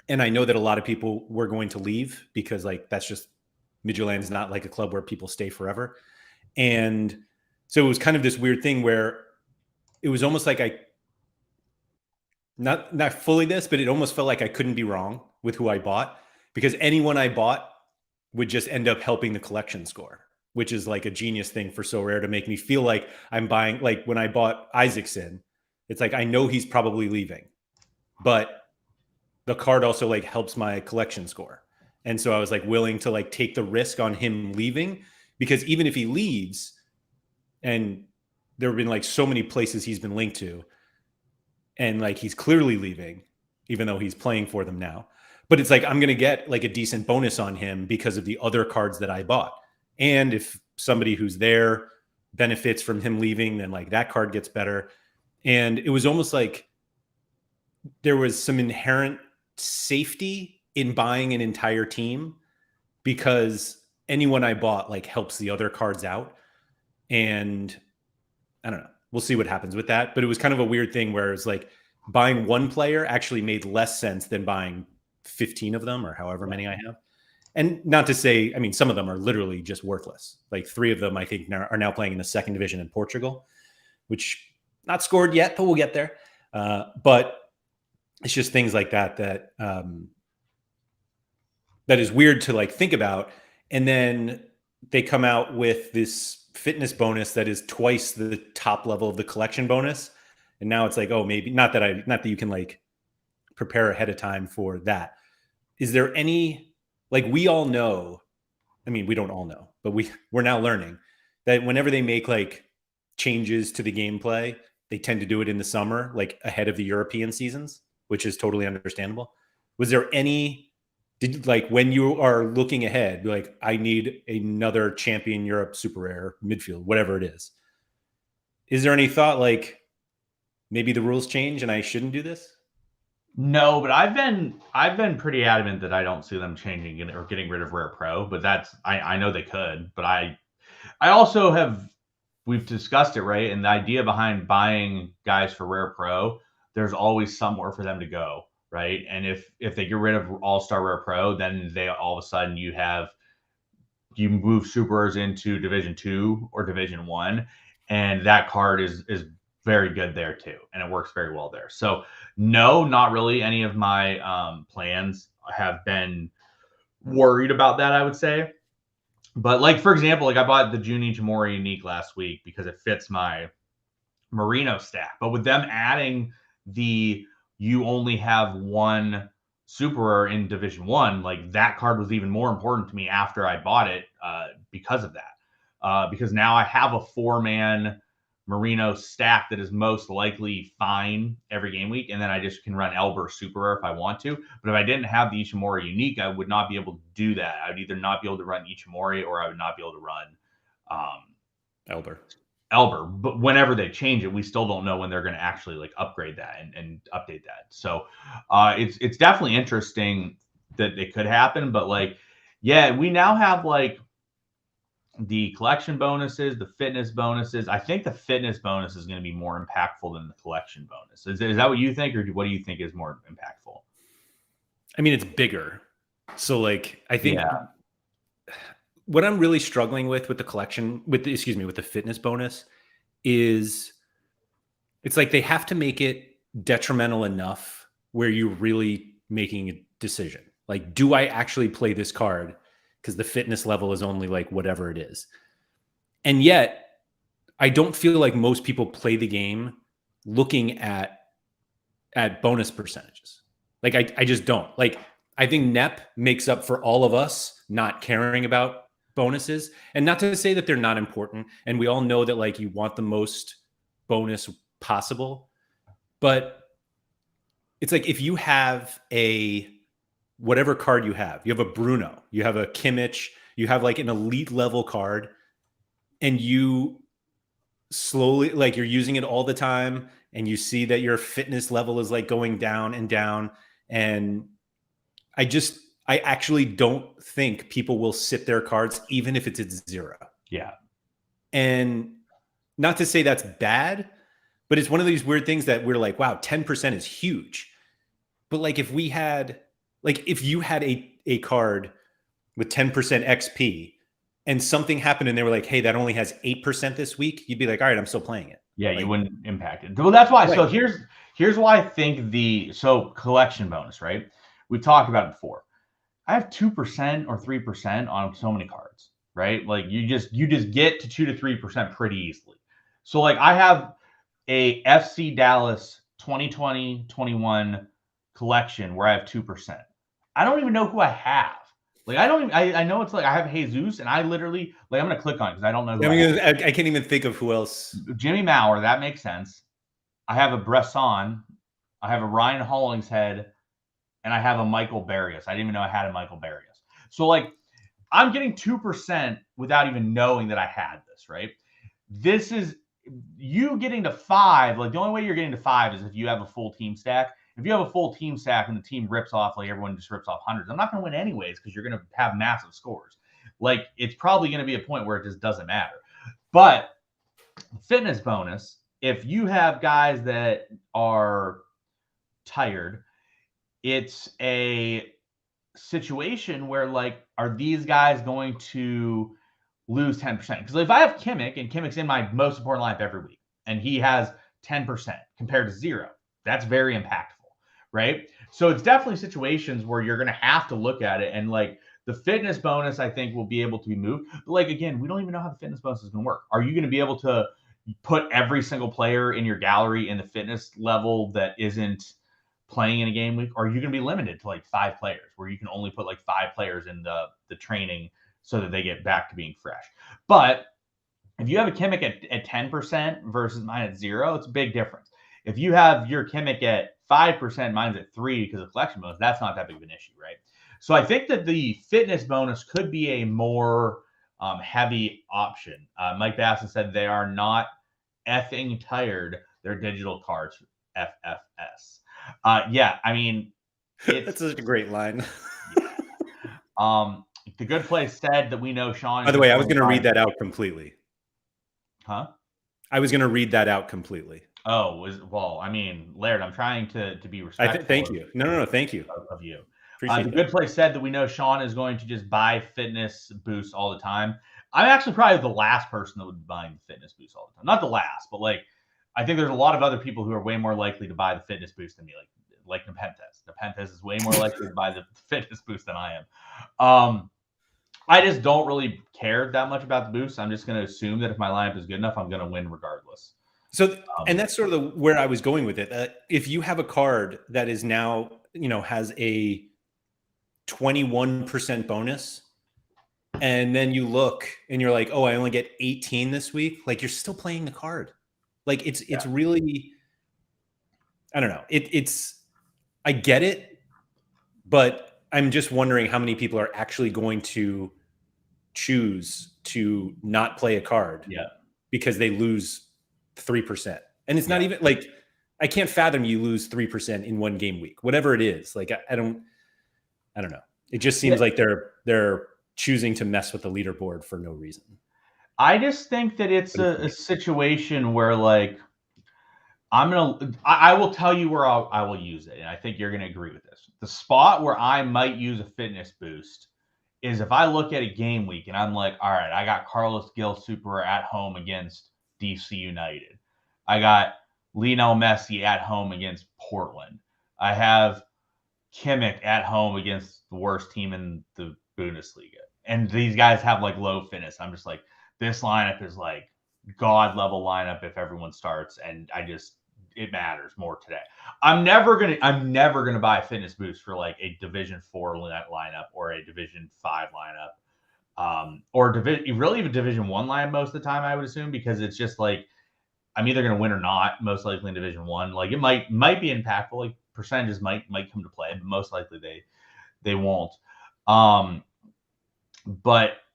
And I know that a lot of people were going to leave, because like that's just, Midtjylland is not like a club where people stay forever. And so it was kind of this weird thing where it was almost like I, not fully this, but it almost felt like I couldn't be wrong with who I bought, because anyone I bought would just end up helping the collection score, which is like a genius thing for Sorare to make me feel like I'm buying. Like when I bought Isaacson, it's like I know he's probably leaving, but the card also like helps my collection score. And so I was like willing to like take the risk on him leaving, because even if he leaves, and there have been like so many places he's been linked to, and like he's clearly leaving, even though he's playing for them now. But it's like I'm going to get like a decent bonus on him because of the other cards that I bought. And if somebody who's there benefits from him leaving, then like that card gets better. And it was almost like there was some inherent safety in buying an entire team, because anyone I bought like helps the other cards out. And I don't know. We'll see what happens with that. But it was kind of a weird thing where it's like buying one player actually made less sense than buying 15 of them, or however many I have. And not to say, I mean, some of them are literally just worthless. Like 3 of them, I think, are now playing in the second division in Portugal, which not scored yet, but we'll get there. But it's just things like that that is weird to like think about. And then they come out with this fitness bonus that is twice the top level of the collection bonus. And now it's like, oh, maybe not that you can like prepare ahead of time for that. Is there any, like, we all know, I mean, we don't all know, but we're now learning that whenever they make like changes to the gameplay, they tend to do it in the summer, like ahead of the European seasons, which is totally understandable. Was there any, like when you are looking ahead, like I need another champion Europe super rare midfield, whatever it is there any thought like maybe the rules change and I shouldn't do this? No, but I've been pretty adamant that I don't see them changing or getting rid of Rare Pro, but I know they could, but I also have, we've discussed it, right? And the idea behind buying guys for Rare Pro, there's always somewhere for them to go, right? And if they get rid of All-Star Rare Pro, then they all of a sudden you move supers into Division 2 or Division 1, and that card is very good there too, and it works very well there. So no, not really any of my plans have been worried about that, I would say. But like, for example, like I bought the Jun Ichimori Unique last week because it fits my Merino stack. But with them adding the you only have one super rare in Division 1, like that card was even more important to me after I bought it because of that. Because now I have a 4-man Merino stack that is most likely fine every game week, and then I just can run Elber super rare if I want to. But if I didn't have the Ishimori Unique, I would not be able to do that. I would either not be able to run Ichimori or I would not be able to run Elber. But whenever they change it, we still don't know when they're going to actually like upgrade that and update that. So it's definitely interesting that it could happen. But like, yeah, we now have like the collection bonuses, the fitness bonuses. I think the fitness bonus is going to be more impactful than the collection bonus. Is that what you think, or what do you think is more impactful? I mean, it's bigger. So like, I think what I'm really struggling with the collection, with the fitness bonus is it's like they have to make it detrimental enough where you're really making a decision. Like, do I actually play this card? Because the fitness level is only like whatever it is. And yet, I don't feel like most people play the game looking at bonus percentages. Like, I just don't. Like, I think NEP makes up for all of us not caring about bonuses. And not to say that they're not important. And we all know that like you want the most bonus possible. But it's like if you have a whatever card you have a Bruno, you have a Kimmich, you have like an elite level card, and you slowly, like you're using it all the time, and you see that your fitness level is like going down and down. And I actually don't think people will sit their cards, even if it's at 0. Yeah. And not to say that's bad, but it's one of these weird things that we're like, wow, 10% is huge. But like if we had, like if you had a card with 10% XP and something happened and they were like, hey, that only has 8% this week, you'd be like, all right, I'm still playing it. Yeah, like, you wouldn't impact it. Well, that's why. Right. So here's why I think collection bonus, right? We've talked about it before. I have 2% or 3% on so many cards, right? Like you just get to 2 to 3% pretty easily. So like I have a FC Dallas 2020-21 collection where I have 2%. I don't even know who I have. Like I know it's like I have Jesus, and I literally like I'm gonna click on it because I don't know who I can't even think of who else. Jimmy Maurer, that makes sense. I have a Bresson, I have a Ryan Hollingshead, and I have a Michael Barrios. I didn't even know I had a Michael Barrios. So like I'm getting 2% without even knowing that I had this, right? This is you getting to 5. Like the only way you're getting to 5 is if you have a full team stack. If you have a full team stack and the team rips off, like everyone just rips off hundreds, I'm not going to win anyways because you're going to have massive scores. Like it's probably going to be a point where it just doesn't matter. But fitness bonus, if you have guys that are tired, it's a situation where like, are these guys going to lose 10%? Because if I have Kimmich and Kimmich's in my most important lineup every week and he has 10% compared to 0, that's very impactful. Right. So it's definitely situations where you're going to have to look at it. And like the fitness bonus, I think will be able to be moved. But like, again, we don't even know how the fitness bonus is going to work. Are you going to be able to put every single player in your gallery in the fitness level that isn't playing in a game week? Or are you going to be limited to like 5 players where you can only put like 5 players in the training so that they get back to being fresh? But if you have a Kimmich at 10% versus mine at 0, it's a big difference. If you have your Kimmich at 5%, mine's at 3 because of collection bonus, that's not that big of an issue, right? So I think that the fitness bonus could be a more heavy option. Mike Basson said they are not effing tired. They're digital cards, FFS. Yeah, I mean, that's such a great line. Yeah. The good place said that we know Sean. By the way, I was going to read that out completely. Huh? I was going to read that out completely. Oh, well, I mean, Laird, I'm trying to be respectful. Thank you. No, thank you. Of you. The good place said that we know Sean is going to just buy fitness boosts all the time. I'm actually probably the last person that would be buying fitness boosts all the time. Not the last, but like I think there's a lot of other people who are way more likely to buy the fitness boost than me. like Nepenthes. Nepenthes is way more likely to buy the fitness boost than I am. I just don't really care that much about the boost. I'm just going to assume that if my lineup is good enough, I'm going to win regardless. So, and that's sort of where I was going with it. If you have a card that is now, has a 21% bonus, and then you look and you're like, oh, I only get 18 this week. Like, you're still playing the card. Like, it's really, I don't know. I get it, but I'm just wondering how many people are actually going to choose to not play a card because they lose 3%. And it's not even like, I can't fathom you lose 3% in one game week, whatever it is. Like, I don't know. It just seems like they're choosing to mess with the leaderboard for no reason. I just think that it's a situation where, like, I will tell you where I will use it, and I think you're going to agree with this. The spot where I might use a fitness boost is if I look at a game week and I'm like, all right, I got Carlos Gil Super at home against DC United. I got Lionel Messi at home against Portland. I have Kimmich at home against the worst team in the Bundesliga. And these guys have like low fitness. I'm just like, this lineup is like God level lineup if everyone starts. And it matters more today. I'm never gonna buy a fitness boost for like a Division 4 lineup or a Division 5 lineup, or really even Division 1 lineup most of the time. I would assume, because it's just like I'm either gonna win or not. Most likely in Division 1, like it might be impactful. Like percentages might come to play, but most likely they won't. But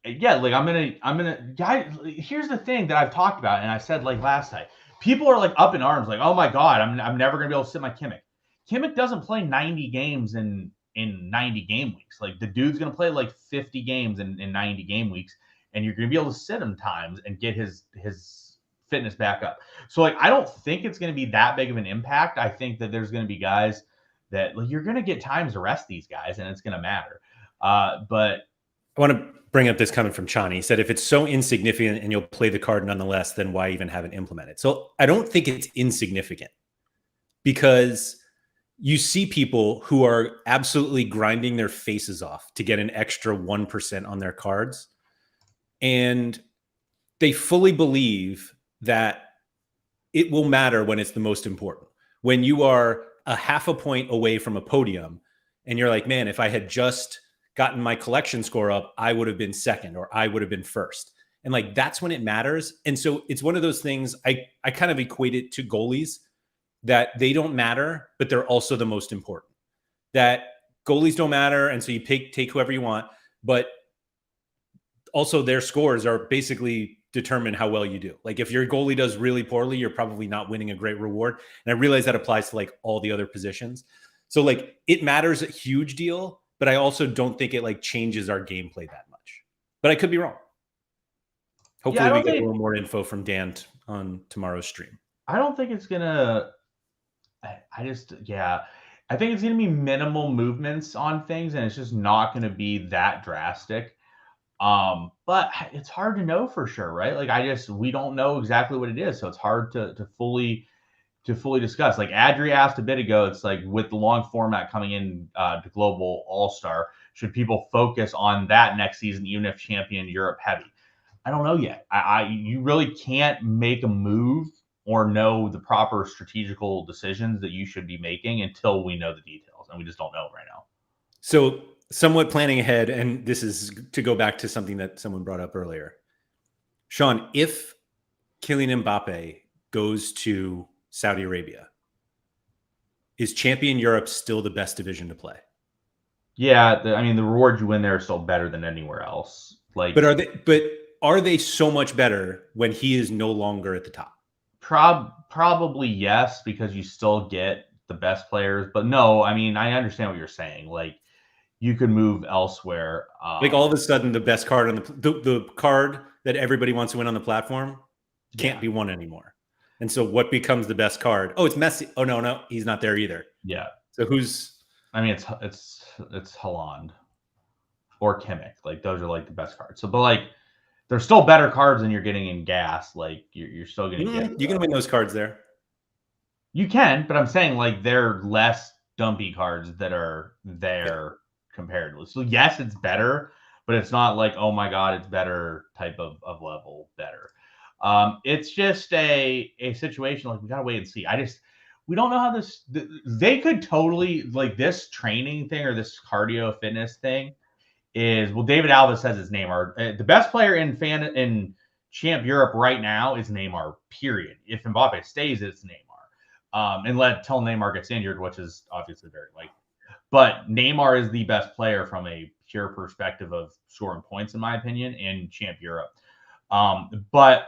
yeah, like I'm gonna guys. Here's the thing that I've talked about, and I said like last night. People are like up in arms, like, oh my God, I'm never gonna be able to sit my Kimmich. Kimmich doesn't play 90 games in 90 game weeks. Like the dude's gonna play like 50 games in 90 game weeks, and you're gonna be able to sit him times and get his fitness back up. So like I don't think it's gonna be that big of an impact. I think that there's gonna be guys that like you're gonna get times to rest these guys, and it's gonna matter. But I want to bring up this comment from Chani. He said, if it's so insignificant and you'll play the card nonetheless, then why even have it implemented? So I don't think it's insignificant, because you see people who are absolutely grinding their faces off to get an extra 1% on their cards. And they fully believe that it will matter when it's the most important. When you are a half a point away from a podium and you're like, man, if I had just gotten my collection score up, I would have been second, or I would have been first. And like, that's when it matters. And so it's one of those things, I kind of equate it to goalies, that they don't matter, but they're also the most important. That goalies don't matter. And so you take whoever you want, but also their scores are basically determine how well you do. Like if your goalie does really poorly, you're probably not winning a great reward. And I realize that applies to like all the other positions. So like it matters a huge deal, but I also don't think it like changes our gameplay that much. But I could be wrong. Hopefully we get a little more info from Dan on tomorrow's stream. I don't think it's gonna. I think it's gonna be minimal movements on things, and it's just not gonna be that drastic. But it's hard to know for sure, right? Like we don't know exactly what it is, so it's hard to fully discuss. Like Adri asked a bit ago, it's like with the long format coming in to Global All-Star, should people focus on that next season, even if champion Europe heavy? I don't know yet. You really can't make a move or know the proper strategical decisions that you should be making until we know the details, and we just don't know right now. So somewhat planning ahead, and this is to go back to something that someone brought up earlier. Sean, if Kylian Mbappe goes to Saudi Arabia, is champion Europe still the best division to play? Yeah, the rewards you win there are still better than anywhere else. Like, but are they so much better when he is no longer at the top? Probably yes, because you still get the best players. But no, I understand what you're saying. Like, you could move elsewhere. Like all of a sudden, the best card on the card that everybody wants to win on the platform can't be won anymore. And so what becomes the best card? Oh, it's Messi. Oh, no, he's not there either. Yeah. So who's... it's Haaland or Kimmich. Like, those are like the best cards. So, but like, they're still better cards than you're getting in gas. Like, you're still going to get... You can win those cards there. You can, but I'm saying like they're less dumpy cards that are there comparatively. So yes, it's better, but it's not like, oh my god, it's better type of level better. It's just a situation like we gotta wait and see. We don't know how this. They could totally like this training thing or this cardio fitness thing is well. David Alves says his Neymar. The best player in Champ Europe right now is Neymar. Period. If Mbappe stays, it's Neymar. Until Neymar gets injured, which is obviously very likely. But Neymar is the best player from a pure perspective of scoring points, in my opinion, in Champ Europe. But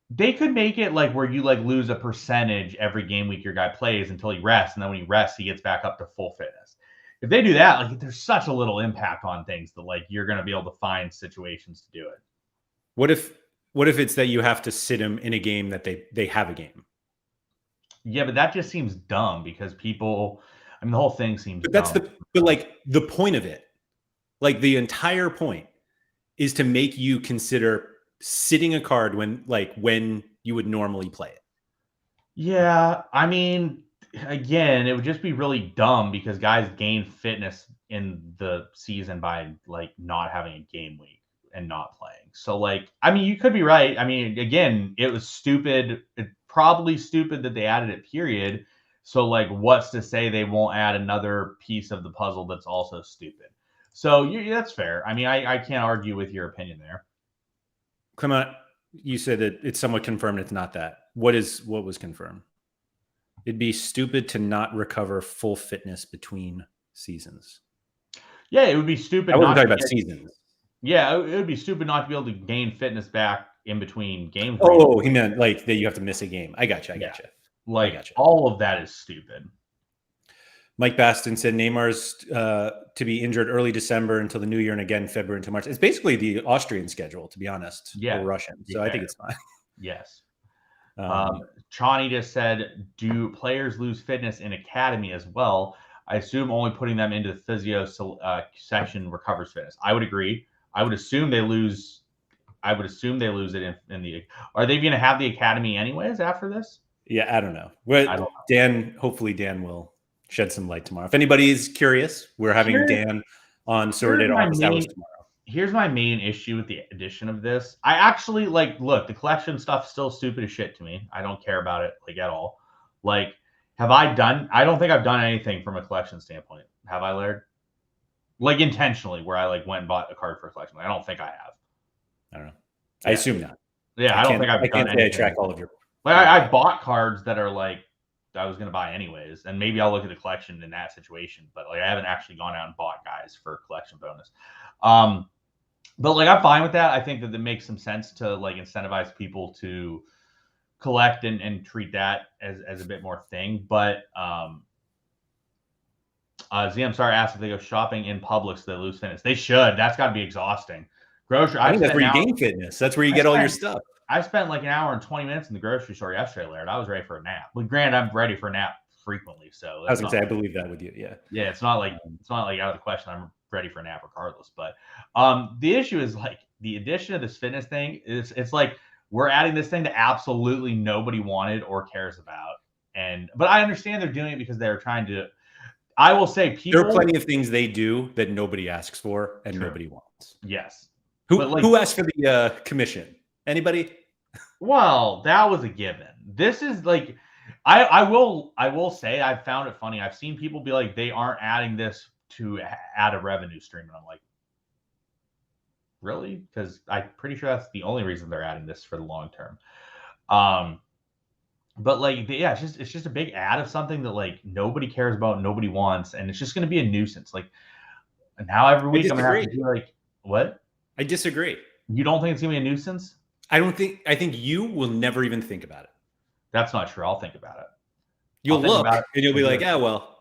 they could make it like where you like lose a percentage every game week your guy plays until he rests, and then when he rests, he gets back up to full fitness. If they do that, like there's such a little impact on things that like you're going to be able to find situations to do it. What if it's that you have to sit him in a game that they have a game? Yeah, but that just seems dumb because people. I mean, the whole thing seems. But that's dumb. but like the point of it, like the entire point, is to make you consider sitting a card when you would normally play it. Yeah, I mean, again, it would just be really dumb because guys gain fitness in the season by like not having a game week and not playing. So like, I mean, you could be right. I mean, again, it was stupid. It probably stupid that they added it, period. So like, what's to say they won't add another piece of the puzzle that's also stupid? So that's fair. I mean, I can't argue with your opinion there. Clement, you said that it's somewhat confirmed it's not that. What was confirmed? It'd be stupid to not recover full fitness between seasons. Yeah, it would be stupid. I wasn't talking about seasons. Yeah, it would be stupid not to be able to gain fitness back in between games. Oh, he meant like that you have to miss a game. I got you. Like all of that is stupid. Mike Baston said Neymar's to be injured early December until the new year and again February into March. It's basically the Austrian schedule, to be honest. Yeah, or Russian. So I think it's fine. Yes. Chani just said, do players lose fitness in academy as well? I assume only putting them into the physio section recovers fitness. I would agree. I would assume they lose it in the. Are they going to have the academy anyways after this? Yeah, I don't know. Dan, hopefully Dan will shed some light tomorrow. If anybody is curious, we're having Dan on SorareData office hours tomorrow. Here's my main issue with the addition of this. I actually look, the collection stuff still stupid as shit to me. I don't care about it like at all. Like, I don't think I've done anything from a collection standpoint. Have I, Laird? Like intentionally, where I like went and bought a card for a collection. I don't think I have. I don't know. I assume not. Yeah, I don't think I've done anything. I track all of your. Like I bought cards that are like I was going to buy anyways, and maybe I'll look at the collection in that situation. But like I haven't actually gone out and bought guys for collection bonus. But like I'm fine with that. I think that it makes some sense to like incentivize people to collect and treat that as a bit more thing. But ZM Star asked if they go shopping in Publix so they lose fitness. They should. That's got to be exhausting. Grocery. I think that's where you gain fitness. That's where you get all your stuff. I spent like an hour and 20 minutes in the grocery store yesterday, Laird. I was ready for a nap. But granted, I'm ready for a nap frequently. So I was gonna say, I believe that with you. Yeah. Yeah, it's not like out of the question. I'm ready for a nap regardless. But the issue is like the addition of this fitness thing is it's like we're adding this thing that absolutely nobody wanted or cares about. But I understand they're doing it because they're trying to. I will say people. There are plenty of things they do that nobody asks for and nobody wants. Yes. Who asked for the commission? Anybody? Well, that was a given. This is like, I will say I've found it funny. I've seen people be like, they aren't adding this to add a revenue stream. And I'm like, really? Because I'm pretty sure that's the only reason they're adding this for the long term. But like, yeah, it's just a big ad of something that like nobody cares about, nobody wants, and it's just going to be a nuisance. Like now every week I'm going to have to be like, what? I disagree. You don't think it's going to be a nuisance? I think you will never even think about it. That's not true. I'll think about it. You'll look and you'll be like, "Yeah, well,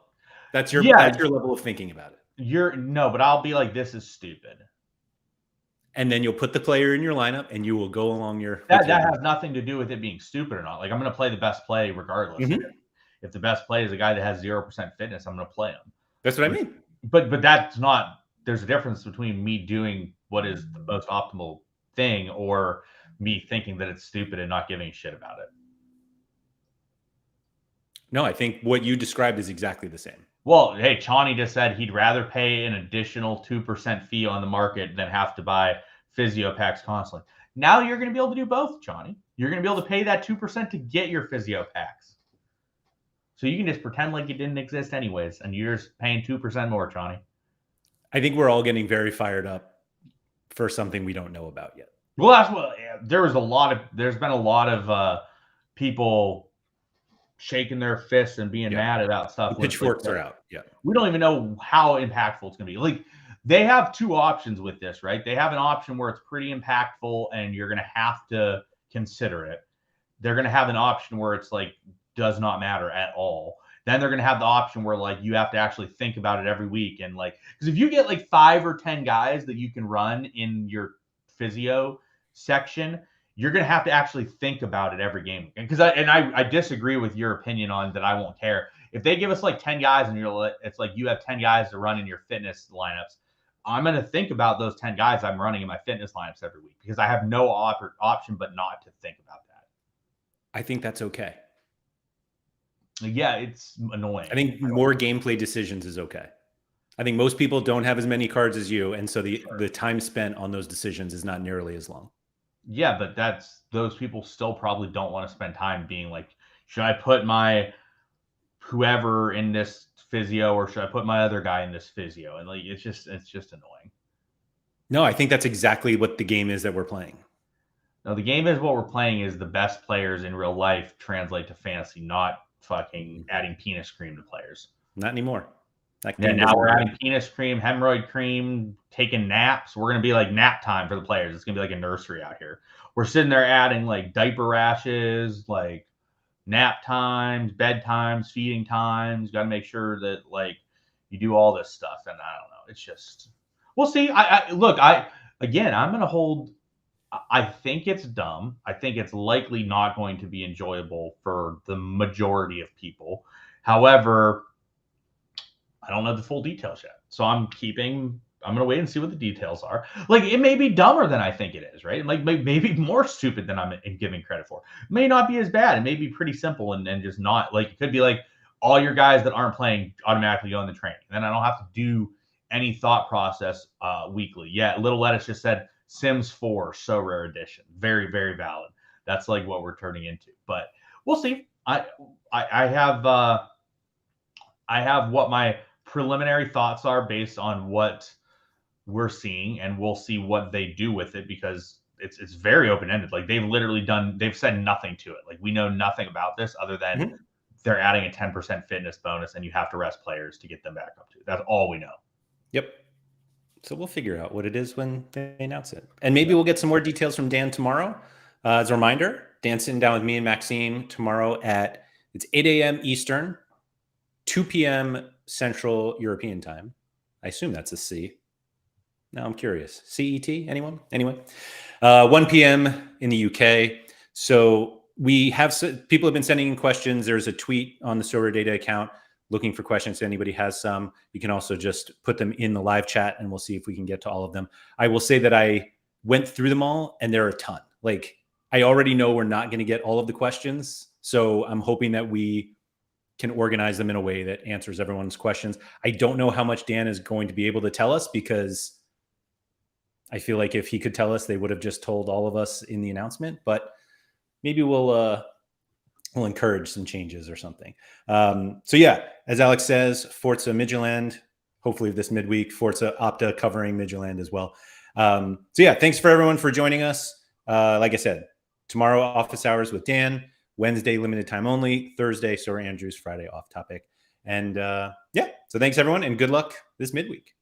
that's your level of thinking about it." But I'll be like, "This is stupid." And then you'll put the player in your lineup and you will go along your. That has nothing to do with it being stupid or not. Like I'm going to play the best play regardless. Mm-hmm. If the best play is a guy that has 0% fitness, I'm going to play him. That's what I mean. But that's not. There's a difference between me doing what is the most optimal thing or me thinking that it's stupid and not giving a shit about it. No, I think what you described is exactly the same. Well, hey, Chani just said he'd rather pay an additional 2% fee on the market than have to buy physio packs constantly. Now you're going to be able to do both, Chani. You're going to be able to pay that 2% to get your physio packs. So you can just pretend like it didn't exist anyways, and you're just paying 2% more, Chani. I think we're all getting very fired up for something we don't know about yet. Well, that's what there's been a lot of people shaking their fists and being mad about stuff. The pitchforks are out. Yeah. We don't even know how impactful it's going to be. Like, they have two options with this, right? They have an option where it's pretty impactful and you're going to have to consider it. They're going to have an option where it's like, does not matter at all. Then they're going to have the option where like you have to actually think about it every week. And like, because if you get like 5 or 10 guys that you can run in your physio section, you're going to have to actually think about it every game. Because I disagree with your opinion on that. I won't care if they give us like 10 guys and it's like you have 10 guys to run in your fitness lineups. I'm going to think about those 10 guys I'm running in my fitness lineups every week because I have no option but not to think about that. I think that's okay. Yeah, it's annoying. I think more gameplay decisions is okay. I think most people don't have as many cards as you, and so the time spent on those decisions is not nearly as long. Yeah, but those people still probably don't want to spend time being like, should I put my whoever in this physio or should I put my other guy in this physio? And like it's just annoying. No, I think that's exactly what the game is that we're playing. No, the game is what we're playing is the best players in real life translate to fantasy, not fucking adding penis cream to players. Not anymore. Yeah, now we're adding penis cream, hemorrhoid cream, taking naps. We're going to be like nap time for the players. It's going to be like a nursery out here. We're sitting there adding like diaper rashes, like nap times, bedtimes, feeding times. Got to make sure that like you do all this stuff. And I don't know. It's just, we'll see. I'm going to hold. I think it's dumb. I think it's likely not going to be enjoyable for the majority of people. However, I don't know the full details yet. So I'm going to wait and see what the details are. Like, it may be dumber than I think it is, right? Like, maybe more stupid than I'm giving credit for. It may not be as bad. It may be pretty simple and just not, like, it could be like all your guys that aren't playing automatically go in the training. Then I don't have to do any thought process weekly. Yeah, Little Lettuce just said Sims 4 Sorare edition. Very, very valid. That's like what we're turning into. But we'll see. I have what my preliminary thoughts are based on what we're seeing, and we'll see what they do with it because it's very open-ended. Like they've said nothing to it. Like we know nothing about this other than they're adding a 10% fitness bonus and you have to rest players to get them back up to. That's all we know. Yep. So we'll figure out what it is when they announce it. And maybe we'll get some more details from Dan tomorrow. As a reminder, Dan's sitting down with me and Maxime tomorrow it's 8 a.m. Eastern, 2 p.m. Central European time. I assume that's a C. Now I'm curious. CET? Anyone? Anyway, 1 p.m. in the UK. So people have been sending in questions. There's a tweet on the SorareData account looking for questions. If anybody has some, you can also just put them in the live chat and we'll see if we can get to all of them. I will say that I went through them all and there are a ton. Like I already know we're not going to get all of the questions. So I'm hoping that we can organize them in a way that answers everyone's questions. I don't know how much Dan is going to be able to tell us because I feel like if he could tell us, they would have just told all of us in the announcement, but maybe we'll encourage some changes or something. So yeah, as Alex says, Forza Midtjylland, hopefully this midweek, Forza Opta covering Midtjylland as well. So yeah, thanks for everyone for joining us. Like I said, tomorrow office hours with Dan, Wednesday limited time only, Thursday Sora Andrews, Friday off topic. And yeah, so thanks everyone and good luck this midweek.